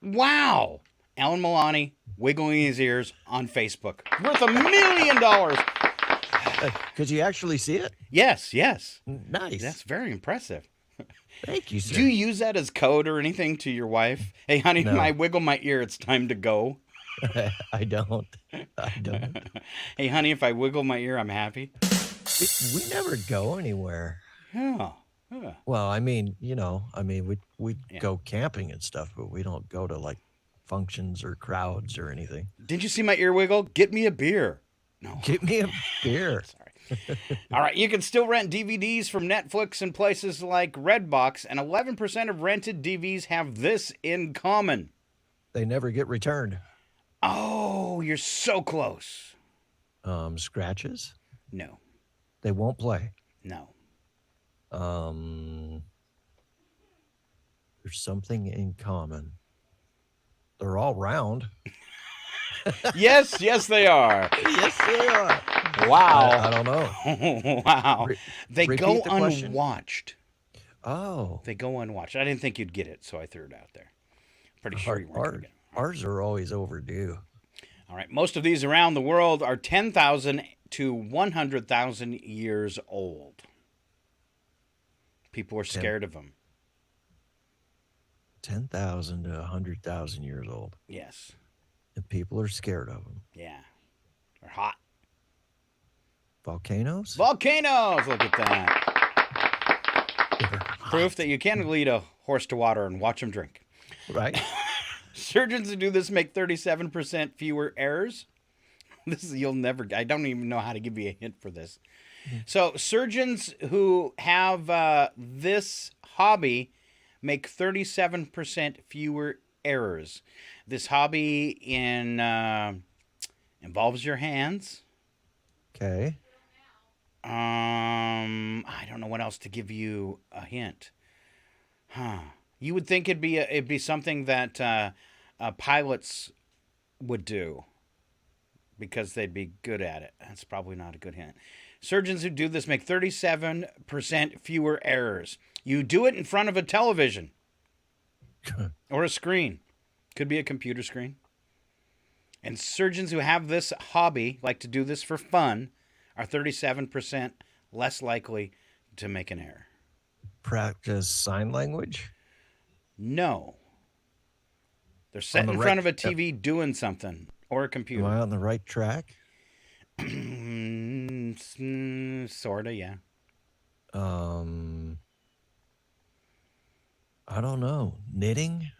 Wow. Alan Milani wiggling his ears on Facebook. Worth $1 million. Could you actually see it? Yes. Nice. That's very impressive. Thank you, sir. Do you use that as code or anything to your wife? Hey, honey, No. I wiggle my ear. It's time to go. I don't. Hey, honey, if I wiggle my ear, I'm happy. We never go anywhere. Yeah. Well, I mean, we go camping and stuff, but we don't go to like functions or crowds or anything. Did you see my ear wiggle? Get me a beer. No. Get me a beer. Sorry. All right, you can still rent DVDs from Netflix and places like Redbox, and 11% of rented DVDs have this in common. They never get returned. Oh, you're so close. Scratches? No. They won't play. No. There's something in common. They're all round. Yes, they are. Yes, they are. Wow. I don't know. Wow. They go repeat the question. unwatched. Oh. They go unwatched. I didn't think you'd get it, so I threw it out there. Pretty sure you weren't going to get it. Ours are always overdue. All right. Most of these around the world are 10,000 to 100,000 years old. People are scared of them. 10,000 to 100,000 years old. Yes. And people are scared of them. Yeah. They're hot. Volcanoes? Volcanoes! Look at that. Proof that you can lead a horse to water and watch him drink. Right. Surgeons who do this make 37% fewer errors. I don't even know how to give you a hint for this. So surgeons who have this hobby make 37% fewer errors. This hobby involves your hands. Okay. I don't know what else to give you a hint. You would think it'd be something that pilots would do because they'd be good at it. That's probably not a good hint. Surgeons who do this make 37% fewer errors. You do it in front of a television or a screen. Could be a computer screen. And surgeons who have this hobby, like to do this for fun, are 37% less likely to make an error. Practice sign language? No. They're sitting in front of a TV doing something or a computer. Am I on the right track? Sorta, yeah. I don't know. Knitting?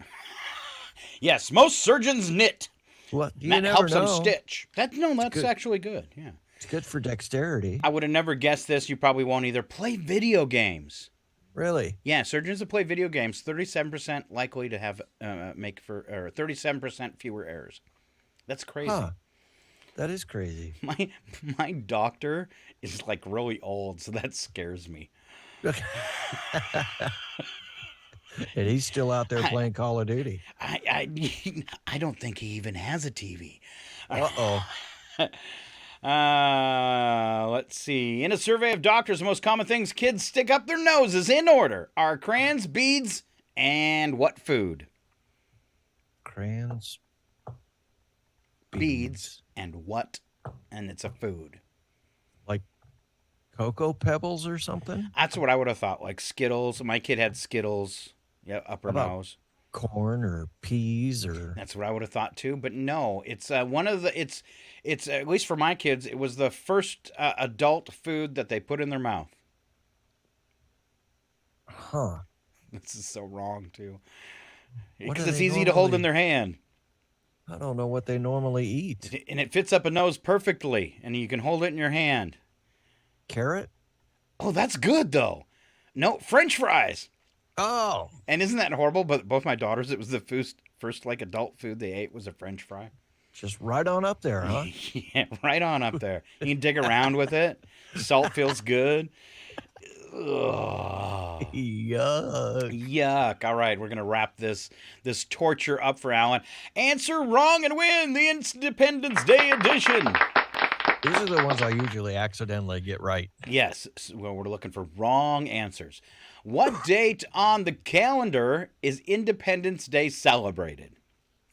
Yes, most surgeons knit. What? You That never helps know. them stitch. That's good. actually good. Yeah. It's good for dexterity. I would have never guessed this. You probably won't either. Play video games. Really? Yeah, surgeons that play video games, 37% likely to have 37% fewer errors. That's crazy. Huh. That is crazy. My doctor is like really old, so that scares me. And he's still out there playing Call of Duty. I don't think he even has a TV. Uh-oh. Let's see. In a survey of doctors, the most common things kids stick up their noses in order are crayons, beads, and what food? Crayons, Beads, and what? And it's a food. like Cocoa Pebbles or something? That's what I would have thought. Like Skittles. My kid had Skittles. Yeah, upper How about nose. Corn or peas or That's what I would have thought too. But no, it's one of the. It's at least for my kids. It was the first adult food that they put in their mouth. huh? This is so wrong too. What Because do it's they easy to hold in normally- their hand. I don't know what they normally eat. And it fits up a nose perfectly, and you can hold it in your hand. Carrot? Oh, that's good, though. No, French fries. Oh. And isn't that horrible? But both my daughters, it was the first like adult food they ate was a French fry. Just right on up there, huh? Yeah, right on up there. You can dig around with it. Salt feels good. Ugh. Yuck. All right, we're going to wrap this torture up for Alan. Answer wrong and win the Independence Day edition. These are the ones I usually accidentally get right. Yes. Well, we're looking for wrong answers. What date on the calendar is Independence Day celebrated?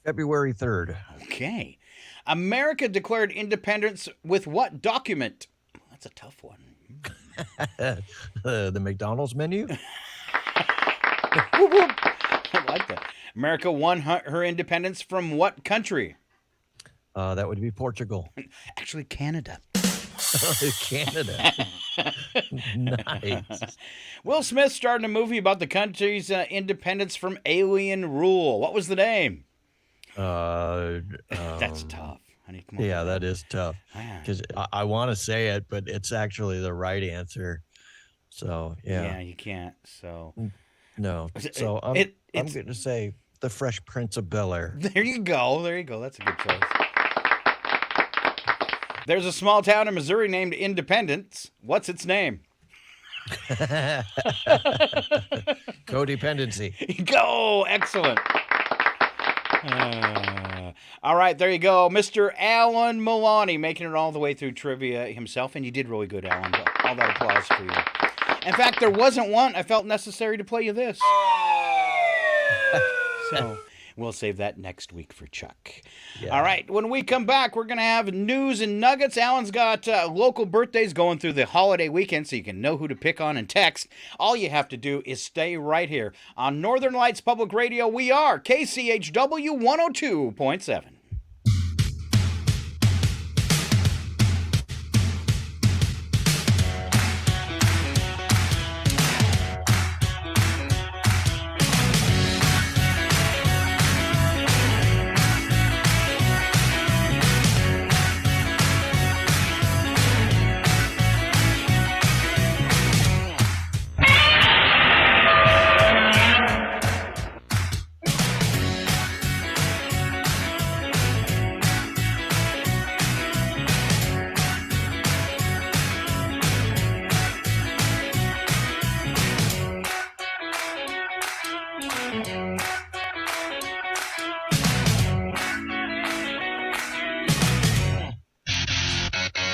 February 3rd. Okay. America declared independence with what document? That's a tough one. The McDonald's menu? I like that. America won her independence from what country? That would be Portugal. Actually, Canada. Canada. Nice. Will Smith starred in a movie about the country's independence from alien rule. What was the name? That's tough. Honey, come on. Yeah, that is tough. Because I want to say it, but it's actually the right answer. So, yeah. Yeah, you can't. So no. So I'm going to say The Fresh Prince of Bel-Air. There you go. That's a good choice. There's a small town in Missouri named Independence. What's its name? Codependency. Go! Excellent. All right, there you go. Mr. Alan Milani making it all the way through trivia himself. And you did really good, Alan. All that applause for you. In fact, there wasn't one. I felt necessary to play you this. So we'll save that next week for Chuck. Yeah. All right, when we come back, we're going to have news and nuggets. Alan's got local birthdays going through the holiday weekend, so you can know who to pick on and text. All you have to do is stay right here. On Northern Lights Public Radio, we are KCHW 102.7.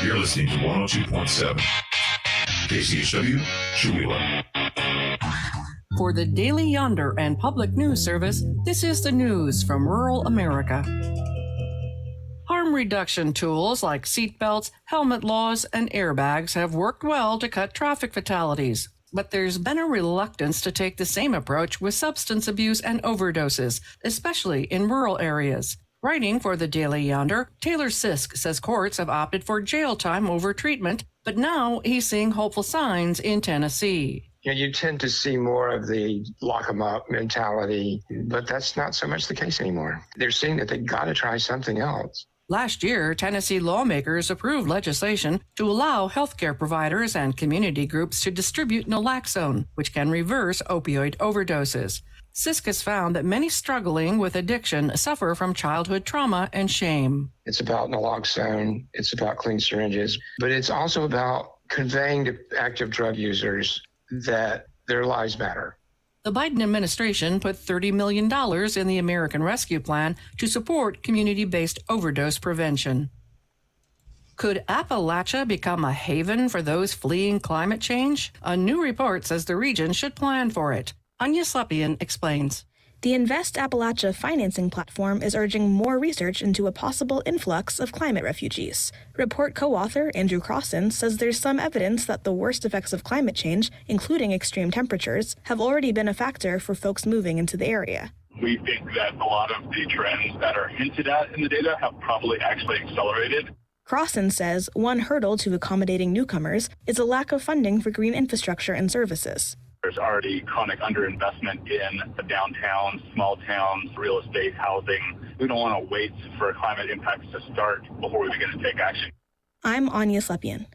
You're listening to 102.7 KCHW, Chewelah. For the Daily Yonder and Public News Service, this is the news from rural America. Harm reduction tools like seatbelts, helmet laws, and airbags have worked well to cut traffic fatalities. But there's been a reluctance to take the same approach with substance abuse and overdoses, especially in rural areas. Writing for the Daily Yonder, Taylor Sisk says courts have opted for jail time over treatment, but now he's seeing hopeful signs in Tennessee. You tend to see more of the lock 'em up mentality, but that's not so much the case anymore. They're seeing that they got to try something else. Last year, Tennessee lawmakers approved legislation to allow healthcare providers and community groups to distribute naloxone, which can reverse opioid overdoses. Sisk has found that many struggling with addiction suffer from childhood trauma and shame. It's about naloxone, it's about clean syringes, but it's also about conveying to active drug users that their lives matter. The Biden administration put $30 million in the American Rescue Plan to support community-based overdose prevention. Could Appalachia become a haven for those fleeing climate change? A new report says the region should plan for it. Anya Slepian explains. The Invest Appalachia financing platform is urging more research into a possible influx of climate refugees. Report co-author Andrew Crossan says there's some evidence that the worst effects of climate change, including extreme temperatures, have already been a factor for folks moving into the area. We think that a lot of the trends that are hinted at in the data have probably actually accelerated. Crossan says one hurdle to accommodating newcomers is a lack of funding for green infrastructure and services. There's already chronic underinvestment in the downtowns, small towns, real estate, housing. We don't want to wait for climate impacts to start before we begin to take action. I'm Anya Slepian.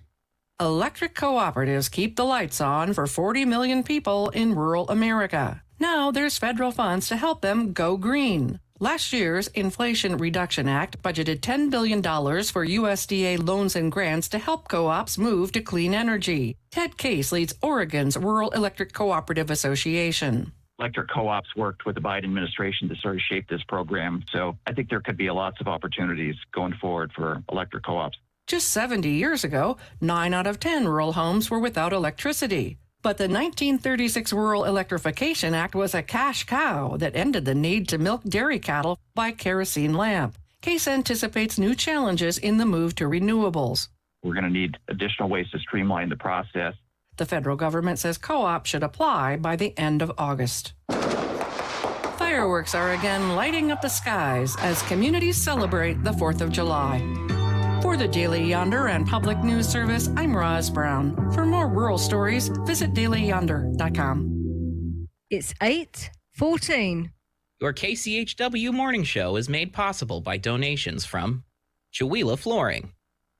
Electric cooperatives keep the lights on for 40 million people in rural America. Now there's federal funds to help them go green. Last year's Inflation Reduction Act budgeted $10 billion for USDA loans and grants to help co-ops move to clean energy. Ted Case leads Oregon's Rural Electric Cooperative Association. Electric co-ops worked with the Biden administration to sort of shape this program. So I think there could be lots of opportunities going forward for electric co-ops. Just 70 years ago, 9 out of 10 rural homes were without electricity. But the 1936 Rural Electrification Act was a cash cow that ended the need to milk dairy cattle by kerosene lamp. Case anticipates new challenges in the move to renewables. We're going to need additional ways to streamline the process. The federal government says co-ops should apply by the end of August. Fireworks are again lighting up the skies as communities celebrate the 4th of July. For the Daily Yonder and Public News Service, I'm Roz Brown. For more rural stories, visit dailyyonder.com. It's 8:14. Your KCHW morning show is made possible by donations from Chihuahua Flooring.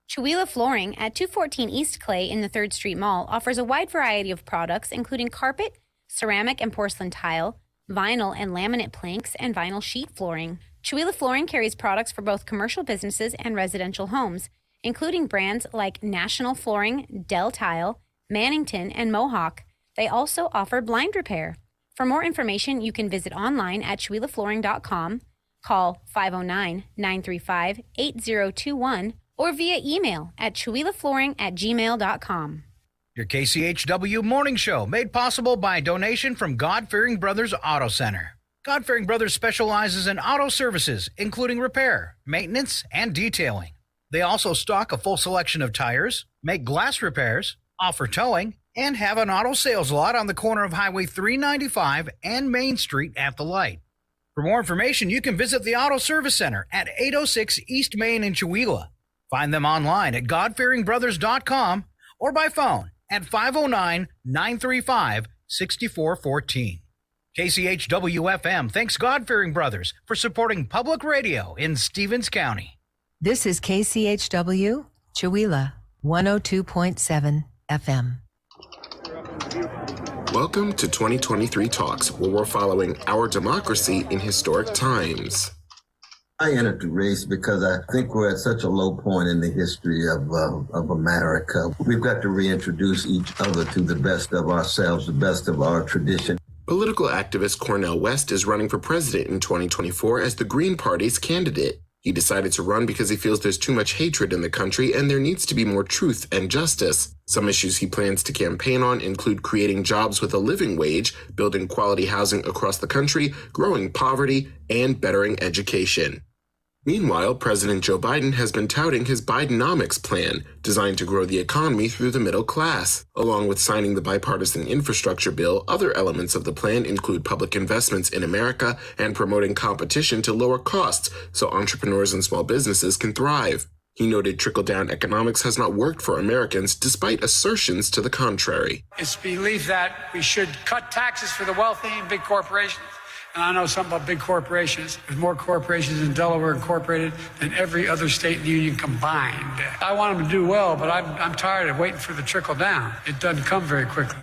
Chihuahua Flooring at 214 East Clay in the 3rd Street Mall offers a wide variety of products, including carpet, ceramic and porcelain tile, vinyl and laminate planks, and vinyl sheet flooring. Chihuahua Flooring carries products for both commercial businesses and residential homes, including brands like National Flooring, Del Tile, Mannington, and Mohawk. They also offer blind repair. For more information, you can visit online at chihuahuaflooring.com, call 509-935-8021, or via email at chihuahuaflooring@gmail.com. Your KCHW morning show made possible by a donation from God-Fearing Brothers Auto Center. God-Fearing Brothers specializes in auto services, including repair, maintenance, and detailing. They also stock a full selection of tires, make glass repairs, offer towing, and have an auto sales lot on the corner of Highway 395 and Main Street at the light. For more information, you can visit the Auto Service Center at 806 East Main in Chihuahua. Find them online at godfearingbrothers.com or by phone at 509-935-6414. KCHW-FM thanks God-Fearing Brothers for supporting public radio in Stevens County. This is KCHW, Chihuahua, 102.7 FM. Welcome to 2023 Talks, where we're following our democracy in historic times. I entered the race because I think we're at such a low point in the history of America. We've got to reintroduce each other to the best of ourselves, the best of our tradition. Political activist Cornel West is running for president in 2024 as the Green Party's candidate. He decided to run because he feels there's too much hatred in the country and there needs to be more truth and justice. Some issues he plans to campaign on include creating jobs with a living wage, building quality housing across the country, growing poverty, and bettering education. Meanwhile, President Joe Biden has been touting his Bidenomics plan, designed to grow the economy through the middle class. Along with signing the bipartisan infrastructure bill, other elements of the plan include public investments in America and promoting competition to lower costs so entrepreneurs and small businesses can thrive. He noted trickle-down economics has not worked for Americans, despite assertions to the contrary. It's believed that we should cut taxes for the wealthy and big corporations. And I know something about big corporations. There's more corporations in Delaware Incorporated than every other state in the union combined. I want them to do well, but I'm tired of waiting for the trickle down. It doesn't come very quickly.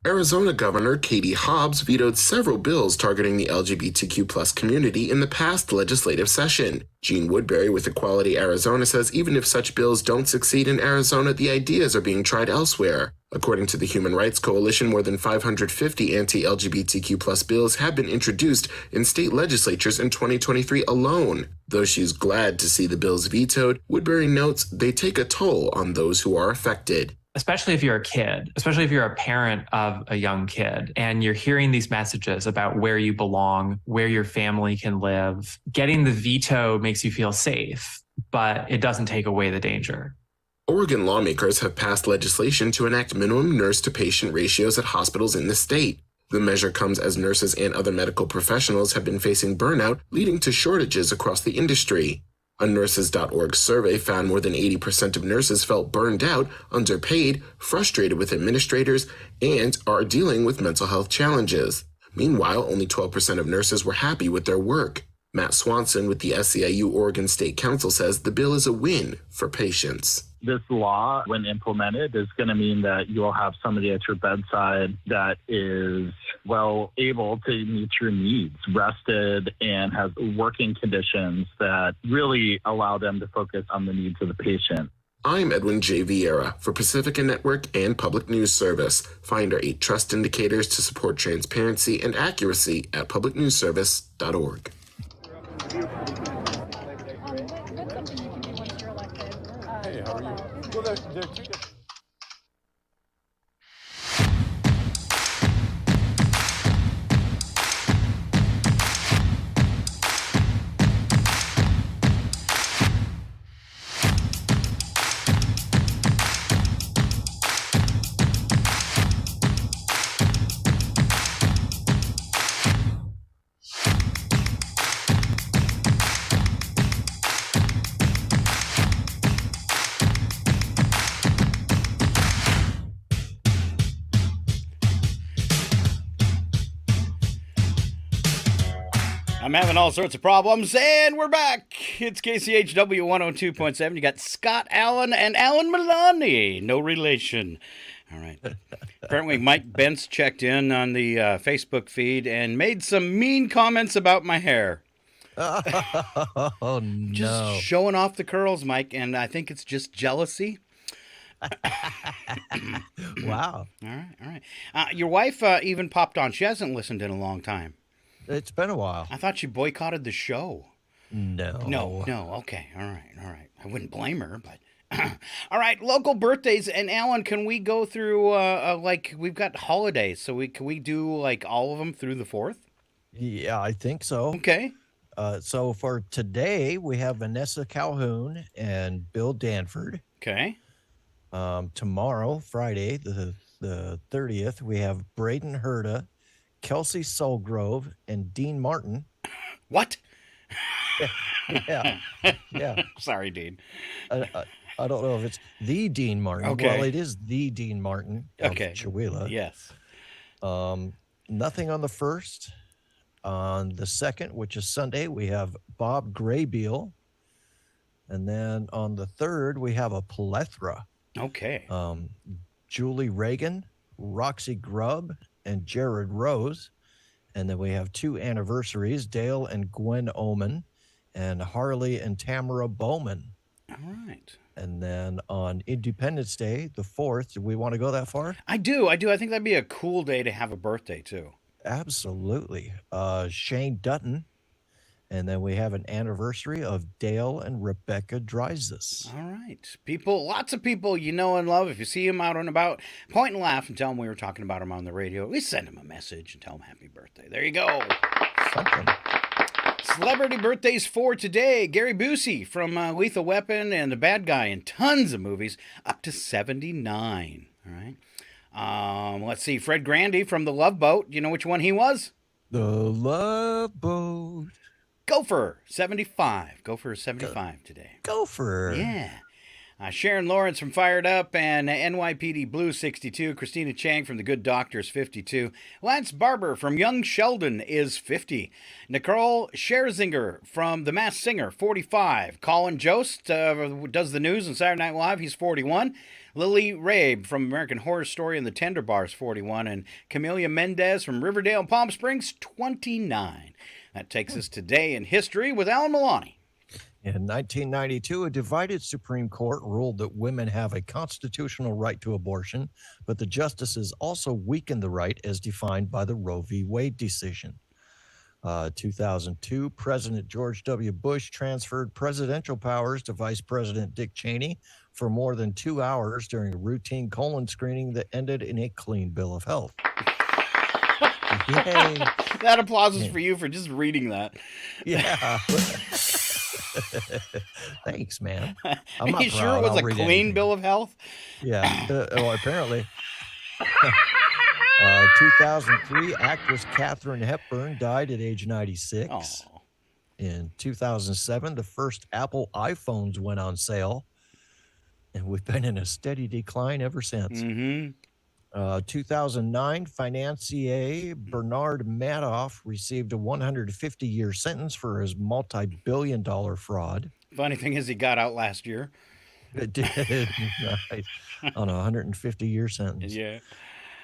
Arizona Governor Katie Hobbs vetoed several bills targeting the LGBTQ+ community in the past legislative session. Gene Woodbury with Equality Arizona says even if such bills don't succeed in Arizona, the ideas are being tried elsewhere. According to the Human Rights Coalition, more than 550 anti-LGBTQ+ bills have been introduced in state legislatures in 2023 alone. Though she's glad to see the bills vetoed, Woodbury notes they take a toll on those who are affected. Especially if you're a kid, especially if you're a parent of a young kid and you're hearing these messages about where you belong, where your family can live, getting the veto makes you feel safe, but it doesn't take away the danger. Oregon lawmakers have passed legislation to enact minimum nurse-to-patient ratios at hospitals in the state. The measure comes as nurses and other medical professionals have been facing burnout, leading to shortages across the industry. A nurses.org survey found more than 80% of nurses felt burned out, underpaid, frustrated with administrators, and are dealing with mental health challenges. Meanwhile, only 12% of nurses were happy with their work. Matt Swanson with the SEIU Oregon State Council says the bill is a win for patients. This law, when implemented, is going to mean that you'll have somebody at your bedside that is well able to meet your needs, rested, and has working conditions that really allow them to focus on the needs of the patient. I'm Edwin J. Vieira for Pacifica Network and Public News Service. Find our 8 trust indicators to support transparency and accuracy at publicnewsservice.org. Hey, how are you? Well, they're two different. I'm having all sorts of problems, and we're back. It's KCHW 102.7. You got Scott Allen and Alan Milani. No relation. All right. Apparently, Mike Bentz checked in on the Facebook feed and made some mean comments about my hair. Oh, no. Just showing off the curls, Mike, and I think it's just jealousy. Wow. All right. Your wife even popped on. She hasn't listened in a long time. It's been a while. I thought she boycotted the show. No. No. Okay. All right. I wouldn't blame her, but all right. Local birthdays, and Alan, can we go through like we've got holidays, so can we do like all of them through the 4th? Yeah, I think so. Okay. So for today, we have Vanessa Calhoun and Bill Danford. Okay. Tomorrow, Friday, the 30th, we have Braden Herda, Kelsey Solgrove, and Dean Martin. What? Yeah. Sorry, Dean. I don't know if it's the Dean Martin. Okay. Well, it is the Dean Martin of Okay. Chihuahua. Yes. Nothing on the 1st. On the 2nd, which is Sunday, we have Bob Graybeal. And then on the 3rd, we have a plethora. Okay. Julie Reagan, Roxy Grubb, and Jared Rose. And then we have 2 anniversaries, Dale and Gwen Oman, and Harley and Tamara Bowman. All right. And then on Independence Day, the 4th, do we want to go that far? I do. I think that'd be a cool day to have a birthday, too. Absolutely. Shane Dutton. And then we have an anniversary of Dale and Rebecca Drysis. All right. People, lots of people you know and love. If you see them out and about, point and laugh and tell them we were talking about them on the radio. At least send them a message and tell them happy birthday. There you go. Something. Celebrity birthdays for today. Gary Busey from Lethal Weapon and The Bad Guy in tons of movies, up to 79. All right. Let's see. Fred Grandy from The Love Boat. You know which one he was? The Love Boat. Gopher, 75. Gopher is 75 today. Gopher. Yeah. Sharon Lawrence from Fired Up and NYPD Blue, 62. Christina Chang from The Good Doctor is 52. Lance Barber from Young Sheldon is 50. Nicole Scherzinger from The Masked Singer, 45. Colin Jost does the news on Saturday Night Live. He's 41. Lily Rabe from American Horror Story and The Tender Bars, 41. And Camelia Mendez from Riverdale and Palm Springs, 29. That takes us today in history with Alan Milani. In 1992, a divided Supreme Court ruled that women have a constitutional right to abortion, but the justices also weakened the right as defined by the Roe v. Wade decision. 2002, President George W. Bush transferred presidential powers to Vice President Dick Cheney for more than 2 hours during a routine colon screening that ended in a clean bill of health. Yay. That applause is for you for just reading that. Yeah. Thanks, man. Are you sure it was a clean bill of health? Yeah. Well, apparently. 2003, actress Katharine Hepburn died at age 96. Oh. In 2007, the first Apple iPhones went on sale, and we've been in a steady decline ever since. Mm-hmm. 2009, financier Bernard Madoff received a 150-year sentence for his multi-billion-dollar fraud. Funny thing is, he got out last year. It did, right, on a 150-year sentence. Yeah.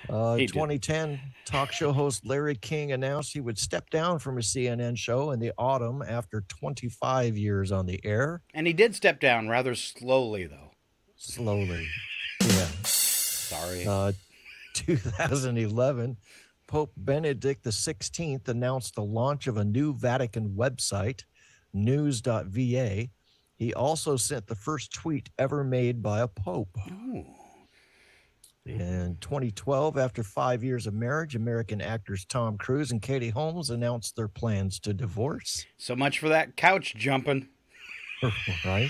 2010, talk show host Larry King announced he would step down from his CNN show in the autumn after 25 years on the air. And he did step down rather slowly, though. Slowly, yeah. Sorry. 2011, Pope Benedict XVI announced the launch of a new Vatican website, news.va. He also sent the first tweet ever made by a pope. Ooh. In 2012, after 5 years of marriage, American actors Tom Cruise and Katie Holmes announced their plans to divorce. So much for that couch jumping. Right.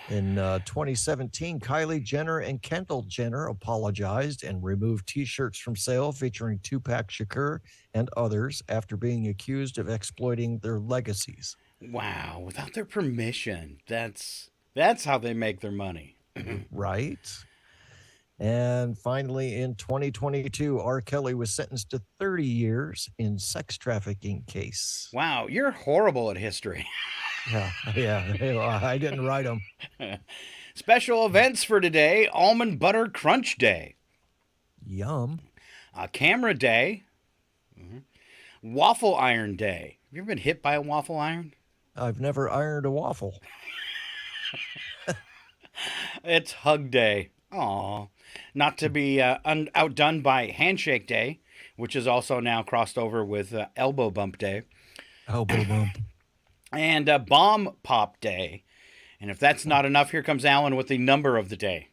In 2017, Kylie Jenner and Kendall Jenner apologized and removed T-shirts from sale featuring Tupac Shakur and others after being accused of exploiting their legacies. Wow, without their permission. That's how they make their money. Right. And finally, in 2022, R. Kelly was sentenced to 30 years in sex trafficking case. Wow, you're horrible at history. Yeah, I didn't write them. Special events for today: Almond Butter Crunch Day. Yum. Camera Day. Waffle Iron Day. Have you ever been hit by a waffle iron? I've never ironed a waffle. It's Hug Day. Aw. Not to be outdone by Handshake Day, which is also now crossed over with Elbow Bump Day. Elbow Bump. And Bomb Pop Day. And if that's not enough, here comes Alan with the number of the day.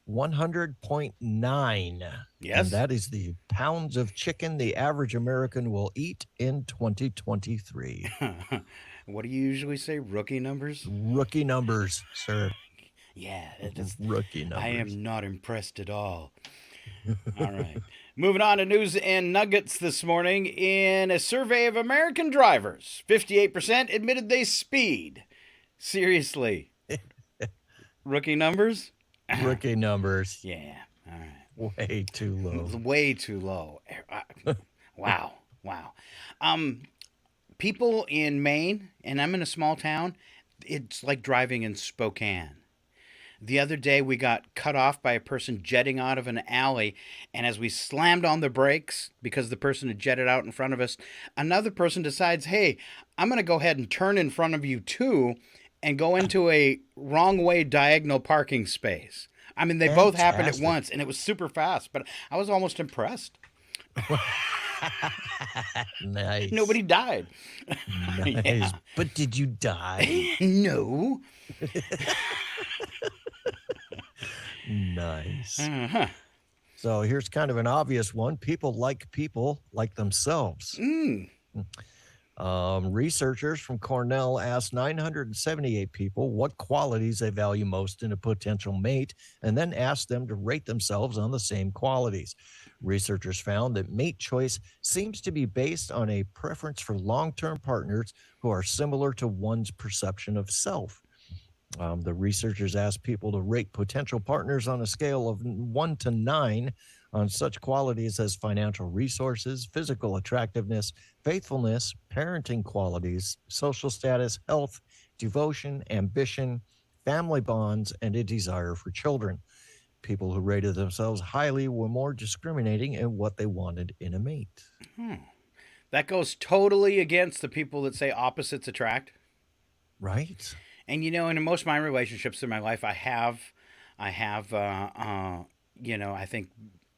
100.9. Yes. And that is the pounds of chicken the average American will eat in 2023. What do you usually say? Rookie numbers? Rookie numbers, sir. Yeah. It's rookie numbers. I am not impressed at all. All right. Moving on to news and nuggets this morning. In a survey of American drivers, 58% admitted they speed. Seriously. Rookie numbers? Rookie numbers. Yeah. All right. Way too low. Way too low. Wow. People in Maine, and I'm in a small town, it's like driving in Spokane. The other day, we got cut off by a person jetting out of an alley, and as we slammed on the brakes because the person had jetted out in front of us, another person decides, hey, I'm going to go ahead and turn in front of you too and go into a wrong way diagonal parking space. I mean, they both happened at once, and it was super fast, but I was almost impressed. Nice. Nobody died. Nice. Yeah. But did you die? No. Nice. So here's kind of an obvious one. People like themselves. Researchers from Cornell asked 978 people what qualities they value most in a potential mate, and then asked them to rate themselves on the same qualities. Researchers found that mate choice seems to be based on a preference for long-term partners who are similar to one's perception of self. The researchers asked people to rate potential partners on a scale of 1 to 9 on such qualities as financial resources, physical attractiveness, faithfulness, parenting qualities, social status, health, devotion, ambition, family bonds, and a desire for children. People who rated themselves highly were more discriminating in what they wanted in a mate. That goes totally against the people that say opposites attract. Right. And, in most of my relationships in my life, I think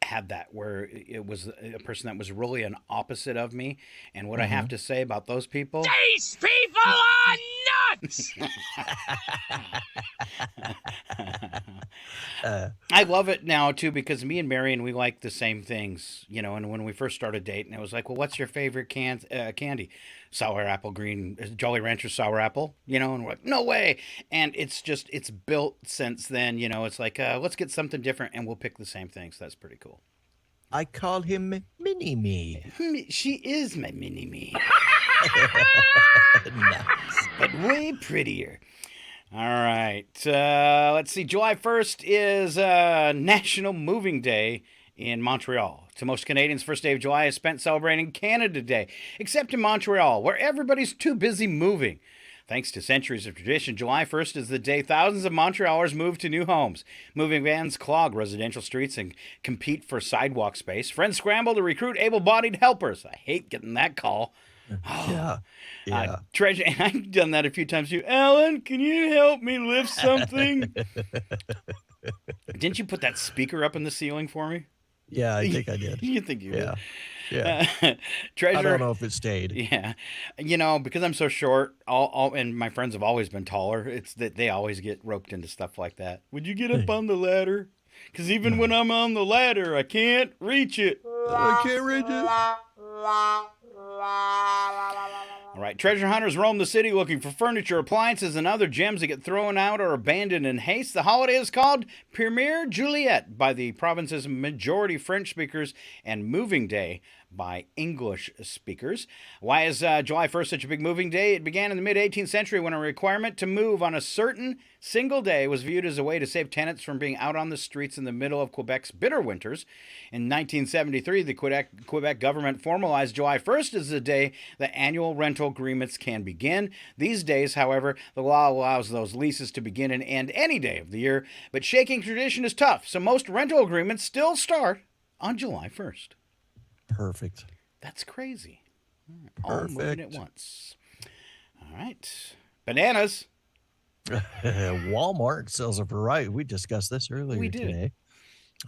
had that where it was a person that was really an opposite of me. And what I have to say about those people... These people are nuts! I love it now, too, because me and Marion, we like the same things, and when we first started dating, it was like, well, what's your favorite candy? Sour apple, green, Jolly Rancher sour apple, and we're like, no way. And it's built since then, it's like, let's get something different and we'll pick the same things. That's pretty cool. I call him Mini-Me. She is my Mini-Me. Nice. But way prettier. All right. Let's see. July 1st is National Moving Day in Montreal. To most Canadians, first day of July is spent celebrating Canada Day, except in Montreal, where everybody's too busy moving. Thanks to centuries of tradition, July 1st is the day thousands of Montrealers move to new homes. Moving vans clog residential streets and compete for sidewalk space. Friends scramble to recruit able-bodied helpers. I hate getting that call. Yeah. Treasure, and I've done that a few times too. Alan, can you help me lift something? Didn't you put that speaker up in the ceiling for me? Yeah, I think I did. You think you did? Yeah. Treasure. I don't know if it stayed. Yeah. You know, because I'm so short, and my friends have always been taller, it's that they always get roped into stuff like that. Would you get up on the ladder? Because even when I'm on the ladder, I can't reach it. I can't reach it. All right, treasure hunters roam the city looking for furniture, appliances, and other gems that get thrown out or abandoned in haste. The holiday is called Première Juliette by the province's majority French speakers and Moving Day by English speakers. Why is July 1st such a big moving day? It began in the mid-18th century when a requirement to move on a certain single day was viewed as a way to save tenants from being out on the streets in the middle of Quebec's bitter winters. In 1973, the Quebec government formalized July 1st as the day that annual rental agreements can begin. These days, however, the law allows those leases to begin and end any day of the year, but shaking tradition is tough, so most rental agreements still start on July 1st. Perfect. That's crazy. All moving at once. All right. Bananas. Walmart sells a variety. We discussed this earlier today.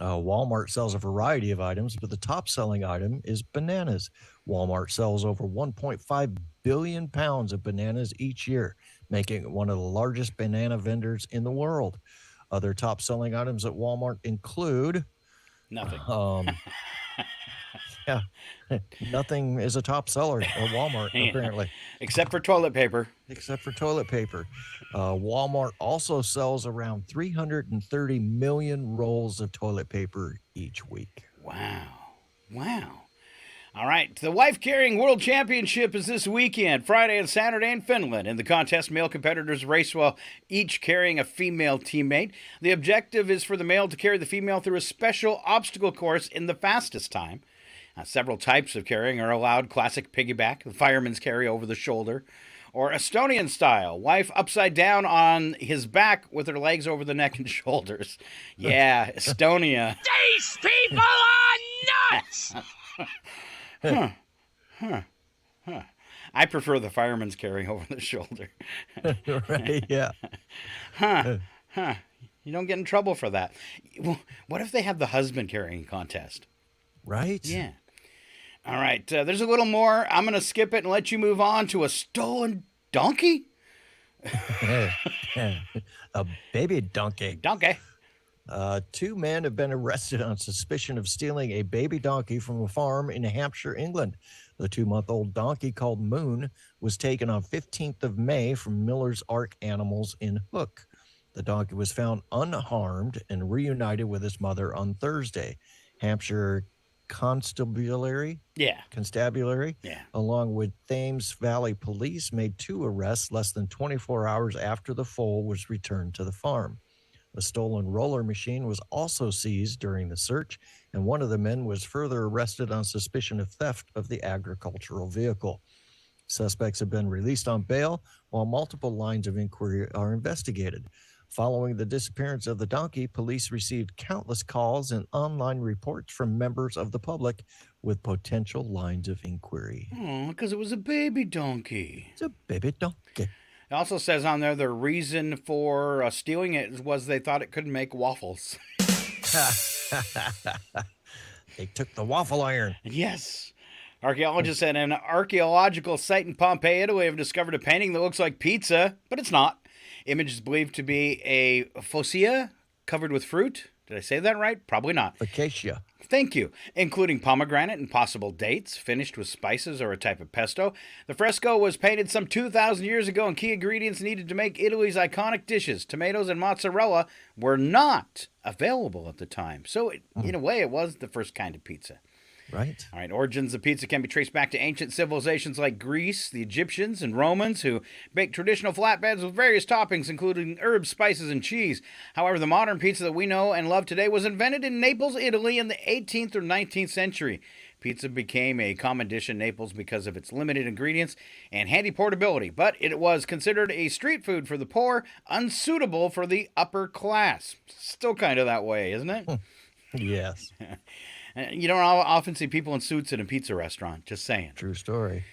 Walmart sells a variety of items, but the top selling item is bananas. Walmart sells over 1.5 billion pounds of bananas each year, making it one of the largest banana vendors in the world. Other top selling items at Walmart include nothing. Yeah, nothing is a top seller at Walmart, apparently. Except for toilet paper. Walmart also sells around 330 million rolls of toilet paper each week. Wow. All right, the Wife Carrying World Championship is this weekend, Friday and Saturday in Finland. In the contest, male competitors race while each carrying a female teammate. The objective is for the male to carry the female through a special obstacle course in the fastest time. Several types of carrying are allowed: classic piggyback, the fireman's carry over the shoulder, or Estonian style, wife upside down on his back with her legs over the neck and shoulders. Yeah, Estonia. These people are nuts! I prefer the fireman's carry over the shoulder. Right, yeah. You don't get in trouble for that. What if they have the husband carrying contest? Right? Yeah. All right, there's a little more. I'm going to skip it and let you move on to a stolen donkey. A baby donkey. Two men have been arrested on suspicion of stealing a baby donkey from a farm in Hampshire, England. The 2-month-old donkey called Moon was taken on 15th of May from Miller's Ark Animals in Hook. The donkey was found unharmed and reunited with its mother on Thursday. Hampshire Constabulary, along with Thames Valley Police, made 2 arrests less than 24 hours after the foal was returned to the farm. A stolen roller machine was also seized during the search, and one of the men was further arrested on suspicion of theft of the agricultural vehicle. Suspects have been released on bail while multiple lines of inquiry are investigated. Following the disappearance of the donkey, police received countless calls and online reports from members of the public with potential lines of inquiry. Oh, because it was a baby donkey. It's a baby donkey. It also says on there the reason for stealing it was they thought it could make waffles. They took the waffle iron. Yes. Archaeologists at an archaeological site in Pompeii, Italy, have discovered a painting that looks like pizza, but it's not. Image is believed to be a focaccia covered with fruit. Did I say that right? Probably not. Focaccia. Thank you. Including pomegranate and possible dates, finished with spices or a type of pesto. The fresco was painted some 2,000 years ago, and key ingredients needed to make Italy's iconic dishes, tomatoes and mozzarella, were not available at the time. So, in a way, it was the first kind of pizza. Right. All right, origins of pizza can be traced back to ancient civilizations like Greece, the Egyptians, and Romans, who baked traditional flatbreads with various toppings, including herbs, spices, and cheese. However, the modern pizza that we know and love today was invented in Naples, Italy in the 18th or 19th century. Pizza became a common dish in Naples because of its limited ingredients and handy portability, but it was considered a street food for the poor, unsuitable for the upper class. Still kind of that way, isn't it? Yes. You don't often see people in suits at a pizza restaurant. Just saying. True story.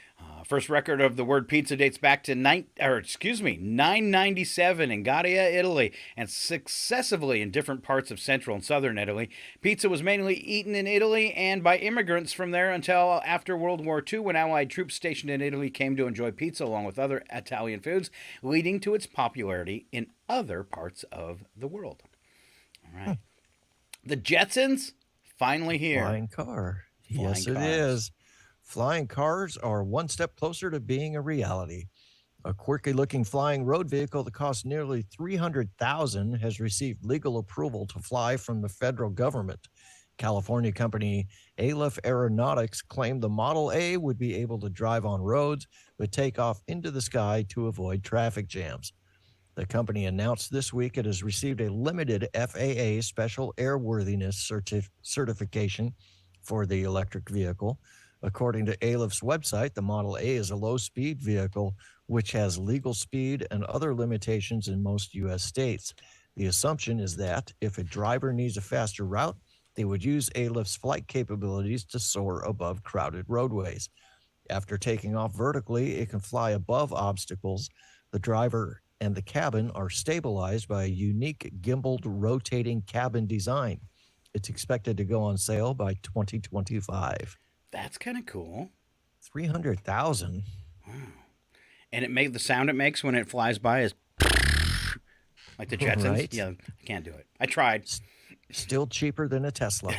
First record of the word pizza dates back to 997 in Gadia, Italy, and successively in different parts of central and southern Italy. Pizza was mainly eaten in Italy and by immigrants from there until after World War II, when Allied troops stationed in Italy came to enjoy pizza along with other Italian foods, leading to its popularity in other parts of the world. All right. The Jetsons, finally here. Flying car. Yes, Flying it is. Flying cars are one step closer to being a reality. A quirky-looking flying road vehicle that costs nearly $300,000 has received legal approval to fly from the federal government. California company Aleph Aeronautics claimed the Model A would be able to drive on roads but take off into the sky to avoid traffic jams. The company announced this week it has received a limited FAA Special Airworthiness certification for the electric vehicle. According to Aleph's website, the Model A is a low-speed vehicle which has legal speed and other limitations in most U.S. states. The assumption is that if a driver needs a faster route, they would use Aleph's flight capabilities to soar above crowded roadways. After taking off vertically, it can fly above obstacles. The driver and the cabin are stabilized by a unique gimbaled rotating cabin design. It's expected to go on sale by 2025. That's kind of cool. $300,000. Wow. And it made the sound it makes when it flies by is like the Jetsons. Right. Yeah, I can't do it. I tried. Still cheaper than a Tesla.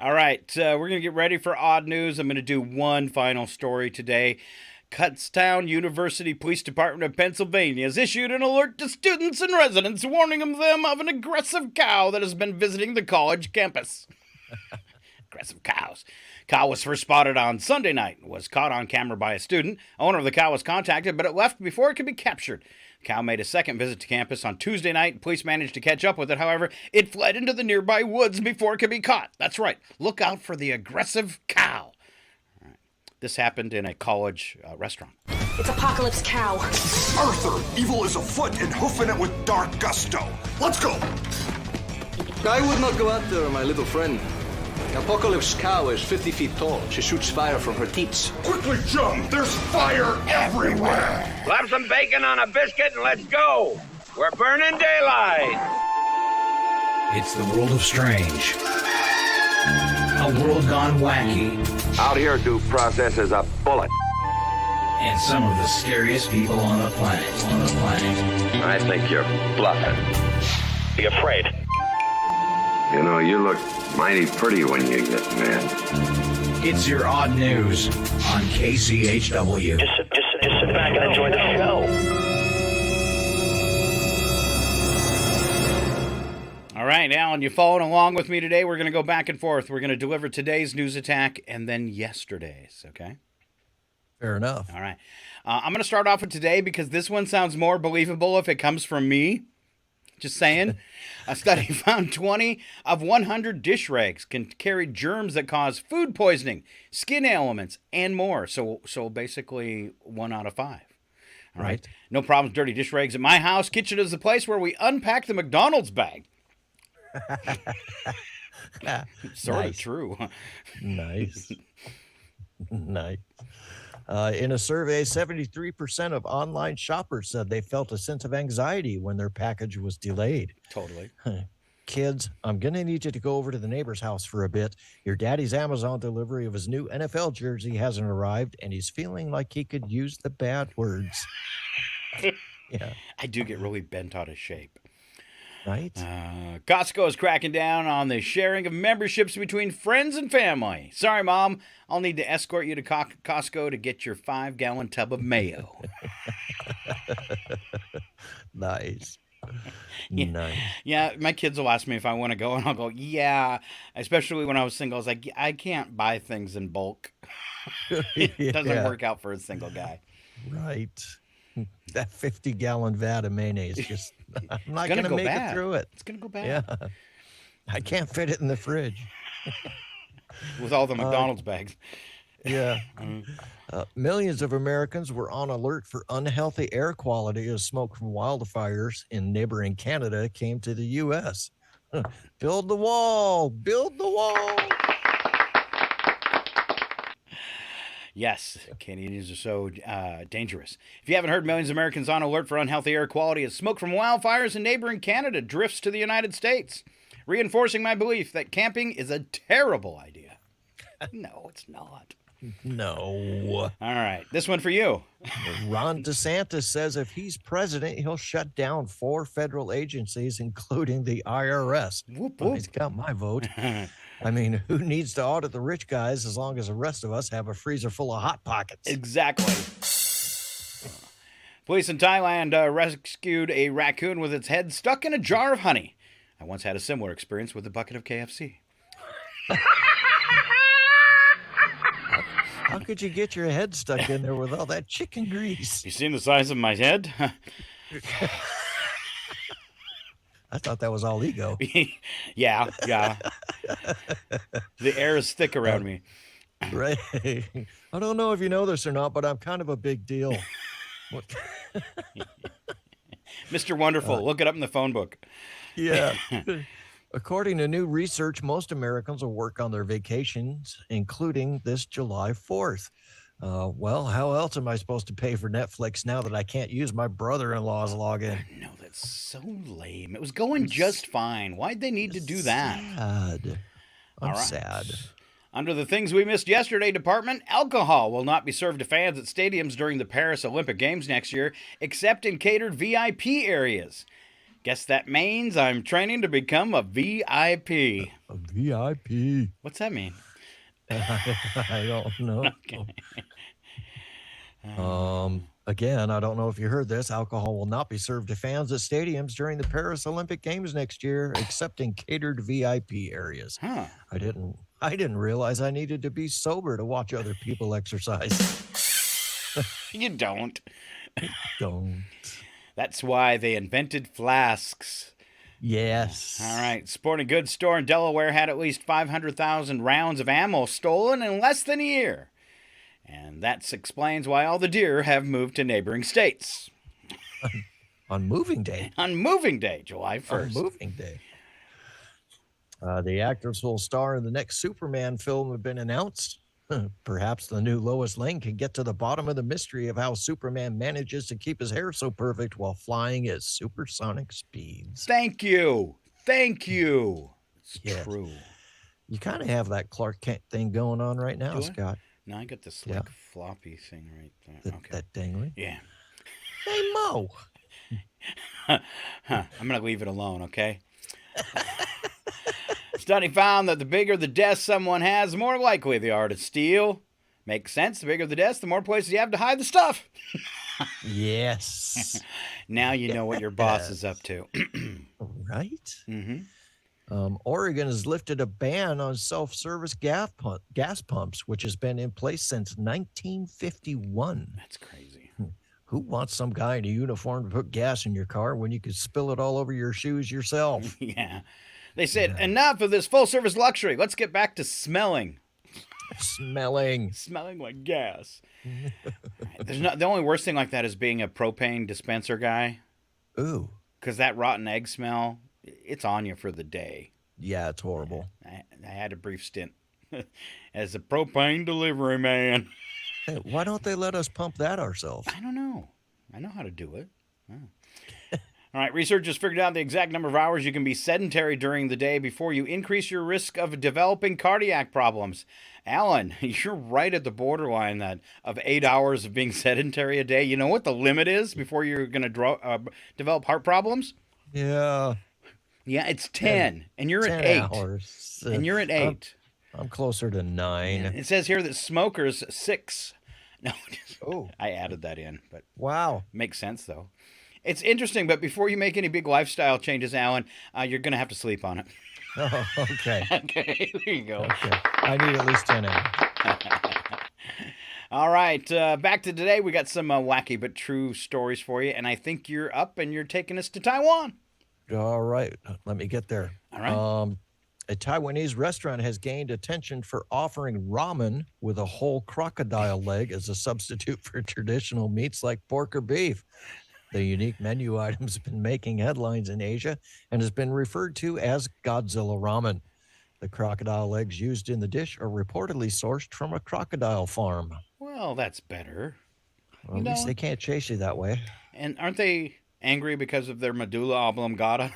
All right, we're going to get ready for odd news. I'm going to do one final story today. Kutztown University Police Department of Pennsylvania has issued an alert to students and residents warning them of an aggressive cow that has been visiting the college campus. Aggressive cows. Cow was first spotted on Sunday night, was caught on camera by a student. Owner of the cow was contacted, but it left before it could be captured. The cow made a second visit to campus on Tuesday night. Police managed to catch up with it. However, it fled into the nearby woods before it could be caught. That's right. Look out for the aggressive cow. All right. This happened in a college restaurant. It's Apocalypse Cow. Arthur, evil is afoot and hoofing it with dark gusto. Let's go. I would not go out there, my little friend. Apocalypse Cow is 50 feet tall. She shoots fire from her teats. Quickly jump! There's fire everywhere! Slap some bacon on a biscuit and let's go. We're burning daylight. It's the world of strange. A world gone wacky. Out here, due process is a bullet. And some of the scariest people on the planet. I think you're bluffing. Be afraid. You know, you look mighty pretty when you get mad. It's your odd news on KCHW. Just sit back and enjoy the show. All right, Alan, you following along with me today? We're going to go back and forth. We're going to deliver today's news attack and then yesterday's, okay? Fair enough. All right. I'm going to start off with today because this one sounds more believable if it comes from me. Just saying. A study found 20 of 100 dish rags can carry germs that cause food poisoning, skin ailments, and more. So basically 1 out of 5. All right. No problems, dirty dish rags at my house. Kitchen is the place where we unpack the McDonald's bag. Sort of true. Nice. Nice. In a survey, 73% of online shoppers said they felt a sense of anxiety when their package was delayed. Totally. Kids, I'm going to need you to go over to the neighbor's house for a bit. Your daddy's Amazon delivery of his new NFL jersey hasn't arrived, and he's feeling like he could use the bad words. Yeah. I do get really bent out of shape. Right? Costco is cracking down on the sharing of memberships between friends and family. Sorry, Mom. I'll need to escort you to Costco to get your 5-gallon tub of mayo. Nice. Nice. Yeah, my kids will ask me if I want to go, and I'll go, yeah. Especially when I was single, I was like, I can't buy things in bulk. It doesn't work out for a single guy. Right. That 50-gallon vat of mayonnaise, just, I'm not going to make it through it. It's going to go bad. Yeah. I can't fit it in the fridge. With all the McDonald's bags. Yeah. Millions of Americans were on alert for unhealthy air quality as smoke from wildfires in neighboring Canada came to the U.S. Build the wall. Build the wall. Yes, Canadians are so dangerous. If you haven't heard, millions of Americans on alert for unhealthy air quality as smoke from wildfires in neighboring Canada drifts to the United States, reinforcing my belief that camping is a terrible idea. No, it's not. No. All right, this one for you. Ron DeSantis says if he's president, he'll shut down 4 federal agencies, including the IRS. Whoop, well, he's got my vote. I mean, who needs to audit the rich guys as long as the rest of us have a freezer full of Hot Pockets? Exactly. Police in Thailand rescued a raccoon with its head stuck in a jar of honey. I once had a similar experience with a bucket of KFC. How could you get your head stuck in there with all that chicken grease? You seen the size of my head? I thought that was all ego. Yeah. The air is thick around me. Right. I don't know if you know this or not, but I'm kind of a big deal. Mr. Wonderful, look it up in the phone book. Yeah. According to new research, most Americans will work on their vacations, including this July 4th. Well, how else am I supposed to pay for Netflix now that I can't use my brother-in-law's login? No, that's so lame. It was going just fine. Why'd they need to do that? Sad. I'm sad. Under the things we missed yesterday department, alcohol will not be served to fans at stadiums during the Paris Olympic Games next year, except in catered VIP areas. Guess that means I'm training to become a VIP. A VIP? What's that mean? I don't know. Okay. Again, I don't know if you heard this. Alcohol will not be served to fans at stadiums during the Paris Olympic Games next year, except in catered VIP areas. Huh. I didn't realize I needed to be sober to watch other people exercise. You don't. Don't. That's why they invented flasks. Yes. All right. Sporting goods store in Delaware had at least 500,000 rounds of ammo stolen in less than a year. And that explains why all the deer have moved to neighboring states. On moving day? On moving day, July 1st. On moving day. The actors who will star in the next Superman film have been announced. Perhaps the new Lois Lane can get to the bottom of the mystery of how Superman manages to keep his hair so perfect while flying at supersonic speeds. Thank you. It's true. You kind of have that Clark Kent thing going on right now, Scott. No, I got the slick floppy thing right there. That dangly? Yeah. Hey, Mo. I'm going to leave it alone, okay? Study found that the bigger the desk someone has, the more likely they are to steal. Makes sense. The bigger the desk, the more places you have to hide the stuff. Yes. Now you know what your boss is up to. Right? Mm-hmm. Oregon has lifted a ban on self-service gas pumps, which has been in place since 1951. That's crazy. Who wants some guy in a uniform to put gas in your car when you could spill it all over your shoes yourself? Yeah. They said, enough of this full-service luxury. Let's get back to smelling. Smelling like gas. The only worst thing like that is being a propane dispenser guy. Ooh. Because that rotten egg smell, it's on you for the day. Yeah, it's horrible. I had a brief stint as a propane delivery man. Hey, why don't they let us pump that ourselves? I don't know. I know how to do it. All right, researchers figured out the exact number of hours you can be sedentary during the day before you increase your risk of developing cardiac problems. Alan, you're right at the borderline of 8 hours of being sedentary a day. You know what the limit is before you're going to develop heart problems? Yeah. Yeah, it's 10, and you're at 10 8. hours. And you're at 8. I'm closer to 9. It says here that smokers 6. No, oh, I added that in, but wow, makes sense though. It's interesting, but before you make any big lifestyle changes, Alan, you're going to have to sleep on it. Oh, okay. Okay, there you go. Okay. I need at least 10 hours. All right, back to today. We got some wacky but true stories for you, and I think you're up and you're taking us to Taiwan. All right. Let me get there. All right. A Taiwanese restaurant has gained attention for offering ramen with a whole crocodile leg as a substitute for traditional meats like pork or beef. The unique menu item has been making headlines in Asia and has been referred to as Godzilla ramen. The crocodile legs used in the dish are reportedly sourced from a crocodile farm. Well, that's better. Well, at least they can't chase you that way. And aren't they angry because of their medulla oblongata?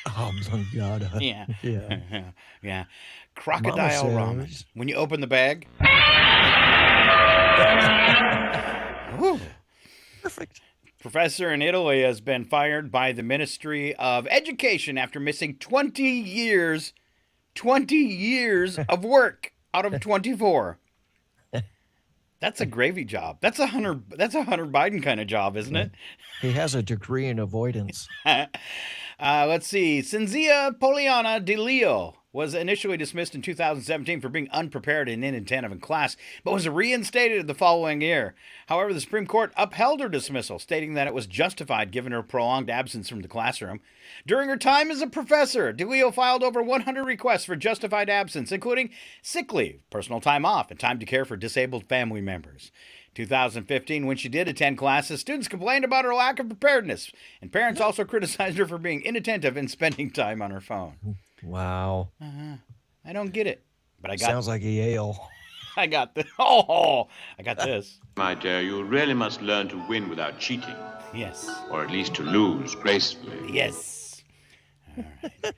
Oblongata. Yeah. Yeah. Yeah. Crocodile Mama ramen. says. When you open the bag. Ooh. Perfect. Professor in Italy has been fired by the Ministry of Education after missing 20 years of work out of 24. That's a gravy job. That's a Hunter Biden kind of job, isn't it? He has a degree in avoidance. Let's see. Cinzia Poliana de Leo was initially dismissed in 2017 for being unprepared and inattentive in class, but was reinstated the following year. However, the Supreme Court upheld her dismissal, stating that it was justified given her prolonged absence from the classroom. During her time as a professor, de Leo filed over 100 requests for justified absence, including sick leave, personal time off, and time to care for disabled family members. 2015, when she did attend classes, students complained about her lack of preparedness, and parents also criticized her for being inattentive and spending time on her phone. Wow. I don't get it, but I got. Sounds like a Yale. I got this. Oh, I got this. My dear, you really must learn to win without cheating. Yes. Or at least to lose gracefully. Yes. All right.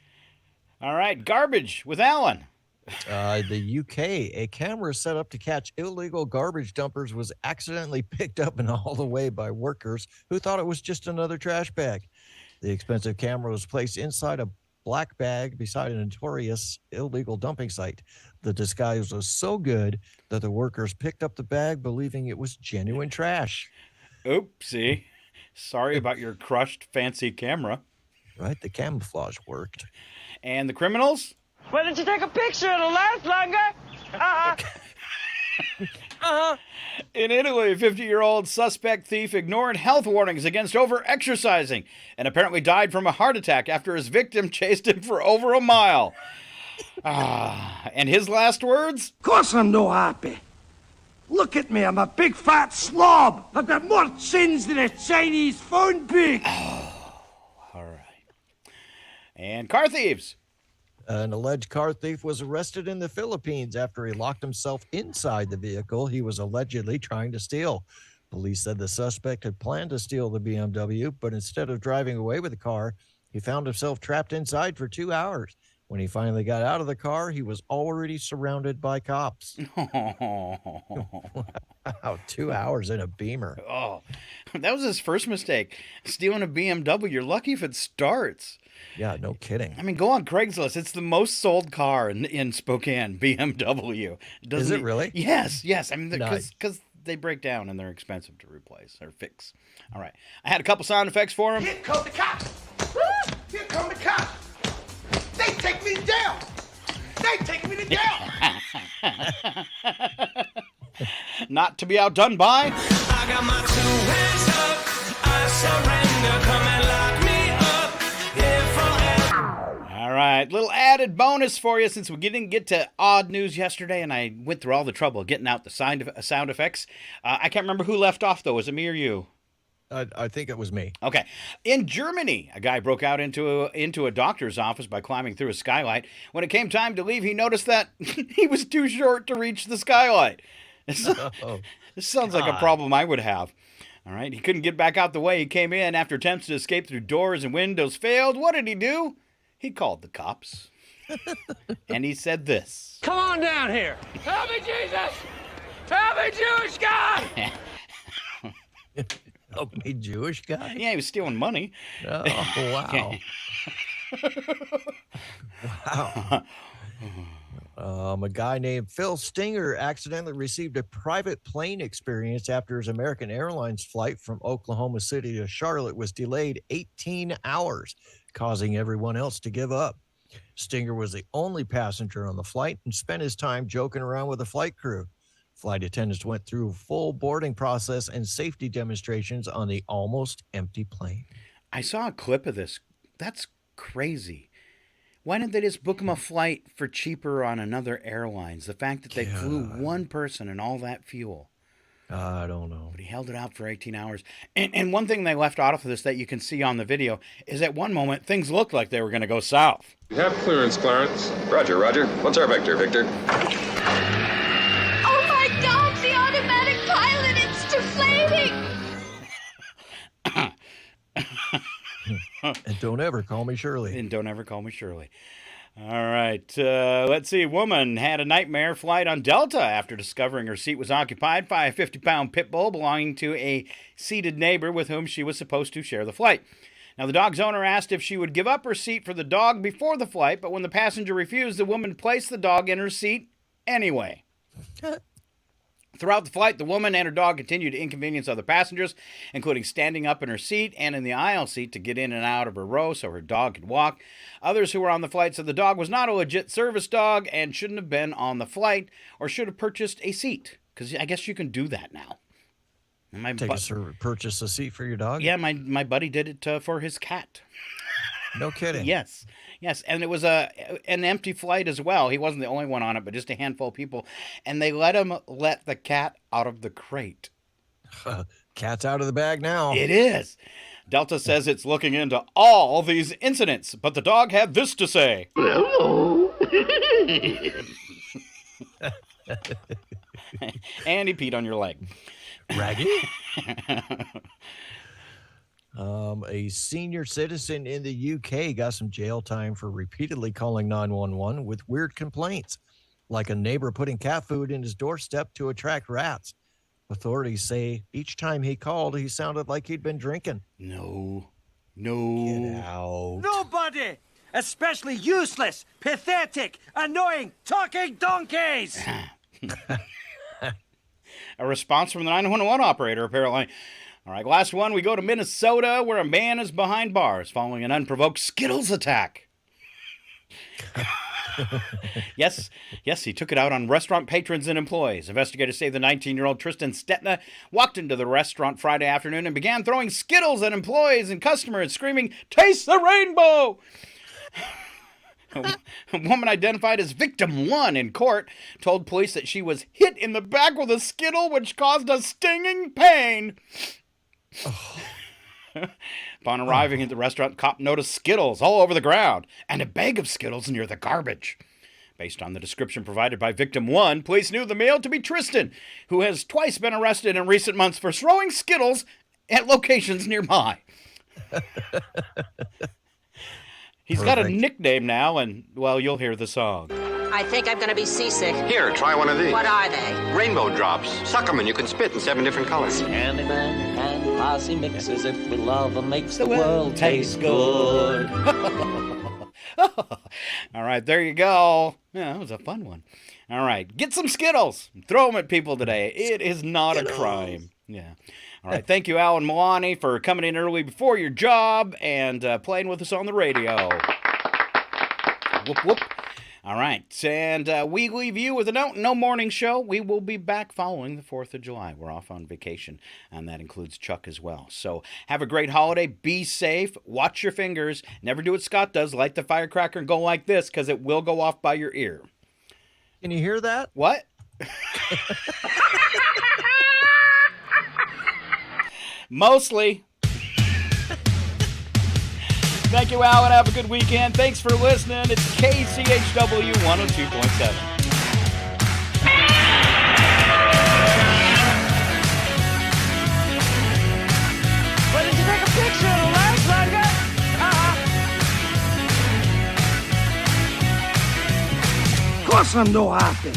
All right. Garbage with Alan. The UK, a camera set up to catch illegal garbage dumpers was accidentally picked up and hauled away by workers who thought it was just another trash bag. The expensive camera was placed inside a black bag beside a notorious illegal dumping site. The disguise was so good that the workers picked up the bag believing it was genuine trash. Oopsie. Sorry about your crushed fancy camera. Right, the camouflage worked. And the criminals? Why didn't you take a picture? It'll last longer. In Italy, a 50-year-old suspect thief ignored health warnings against over-exercising and apparently died from a heart attack after his victim chased him for over a mile. And his last words? Of course I'm no happy. Look at me, I'm a big fat slob. I've got more chins than a Chinese phone book. All right. And car thieves. An alleged car thief was arrested in the Philippines after he locked himself inside the vehicle he was allegedly trying to steal. Police said the suspect had planned to steal the BMW, but instead of driving away with the car, he found himself trapped inside for 2 hours. When he finally got out of the car, he was already surrounded by cops. Wow, 2 hours in a Beamer. Oh, that was his first mistake. Stealing a BMW. You're lucky if it starts. Yeah, no kidding. I mean, go on Craigslist. It's the most sold car in Spokane, BMW. Is it really? Yes. I mean, because Nice. they break down and they're expensive to replace or fix. All right. I had a couple sound effects for him. Here come the cops. Here come the cops. They take me down. They take me to jail. Not to be outdone by. I got my 2 hands up. I surrender. Come and lock me up. Here forever. All right. Little added bonus for you since we didn't get to odd news yesterday and I went through all the trouble of getting out the sound effects. I can't remember who left off, though. Was it me or you? I think it was me. Okay. In Germany, a guy broke out into a doctor's office by climbing through a skylight. When it came time to leave, he noticed that he was too short to reach the skylight. This sounds like a problem I would have. All right. He couldn't get back out the way he came in after attempts to escape through doors and windows failed. What did he do? He called the cops. And he said this. Come on down here. Help me, Jesus. Help me, Jewish guy. Oh, a Jewish guy? Yeah, he was stealing money. Oh, wow. Wow. A guy named Phil Stinger accidentally received a private plane experience after his American Airlines flight from Oklahoma City to Charlotte was delayed 18 hours, causing everyone else to give up. Stinger was the only passenger on the flight and spent his time joking around with the flight crew. Flight attendants went through a full boarding process and safety demonstrations on the almost empty plane. I saw a clip of this. That's crazy. Why didn't they just book him a flight for cheaper on another airlines? The fact that they flew one person and all that fuel. I don't know. But he held it out for 18 hours. And one thing they left out of this that you can see on the video is at one moment, things looked like they were going to go south. You have clearance, Clarence. Roger, Roger. What's our vector, Victor? Oh my God, the automatic pilot, it's deflating! And don't ever call me Shirley. And don't ever call me Shirley. All right. Let's see. Woman had a nightmare flight on Delta after discovering her seat was occupied by a 50-pound pit bull belonging to a seated neighbor with whom she was supposed to share the flight. Now, the dog's owner asked if she would give up her seat for the dog before the flight, but when the passenger refused, the woman placed the dog in her seat anyway. Throughout the flight, the woman and her dog continued to inconvenience other passengers, including standing up in her seat and in the aisle seat to get in and out of her row so her dog could walk. Others who were on the flight said the dog was not a legit service dog and shouldn't have been on the flight or should have purchased a seat, because I guess you can do that now. Purchase a seat for your dog? Yeah, my buddy did it for his cat. No kidding. Yes, and it was an empty flight as well. He wasn't the only one on it, but just a handful of people. And they let the cat out of the crate. Cat's out of the bag now. It is. Delta says it's looking into all these incidents, but the dog had this to say. Hello. And he peed on your leg. Raggy? A senior citizen in the UK got some jail time for repeatedly calling 911 with weird complaints, like a neighbor putting cat food in his doorstep to attract rats. Authorities say each time he called, he sounded like he'd been drinking. No. Get out. Nobody, especially useless, pathetic, annoying, talking donkeys. A response from the 911 operator, apparently. All right, last one, we go to Minnesota, where a man is behind bars following an unprovoked Skittles attack. Yes, he took it out on restaurant patrons and employees. Investigators say the 19-year-old Tristan Stetna walked into the restaurant Friday afternoon and began throwing Skittles at employees and customers, screaming, "Taste the rainbow!" A woman identified as victim 1 in court told police that she was hit in the back with a Skittle, which caused a stinging pain. Upon arriving at the restaurant, the cop noticed Skittles all over the ground and a bag of Skittles near the garbage. Based on the description provided by victim 1, police knew the male to be Tristan, who has twice been arrested in recent months for throwing Skittles at locations nearby. He's got a nickname now, and, well, you'll hear the song. I think I'm going to be seasick. Here, try one of these. What are they? Rainbow drops. Suck 'em and you can spit in 7 different colors. Candyman and posse mixes. If we love 'em, makes the world taste good. All right, there you go. Yeah, that was a fun one. All right, get some Skittles. Throw them at people today. It is not a crime. Yeah. All right, thank you, Alan Milani, for coming in early before your job and playing with us on the radio. Whoop, whoop. All right, and we leave you with a note. No morning show. We will be back following the 4th of July. We're off on vacation, and that includes Chuck as well. So have a great holiday. Be safe. Watch your fingers. Never do what Scott does. Light the firecracker and go like this, because it will go off by your ear. Can you hear that? What? Mostly. Thank you, Alan. Have a good weekend. Thanks for listening. It's KCHW 102.7. Well, did you take a picture of the last longer? Of course I'm no happy.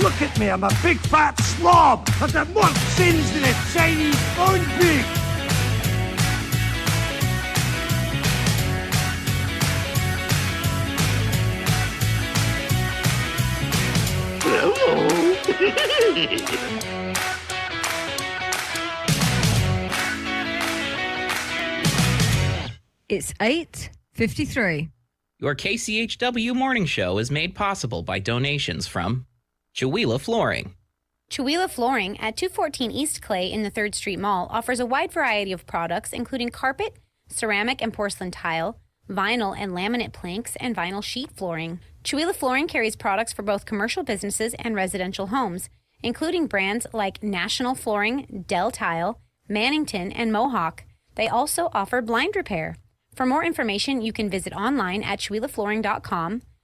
Look at me, I'm a big fat slob. I've got more sins than a Chinese phone pig. It's 8:53. Your KCHW morning show is made possible by donations from Chihuahua Flooring. Chihuahua Flooring at 214 East Clay in the 3rd Street Mall offers a wide variety of products, including carpet, ceramic and porcelain tile, vinyl and laminate planks, and vinyl sheet flooring. Chihuahua Flooring carries products for both commercial businesses and residential homes, including brands like National Flooring, Dell Tile, Mannington, and Mohawk. They also offer blind repair. For more information, you can visit online at chihuahuaflooring.com,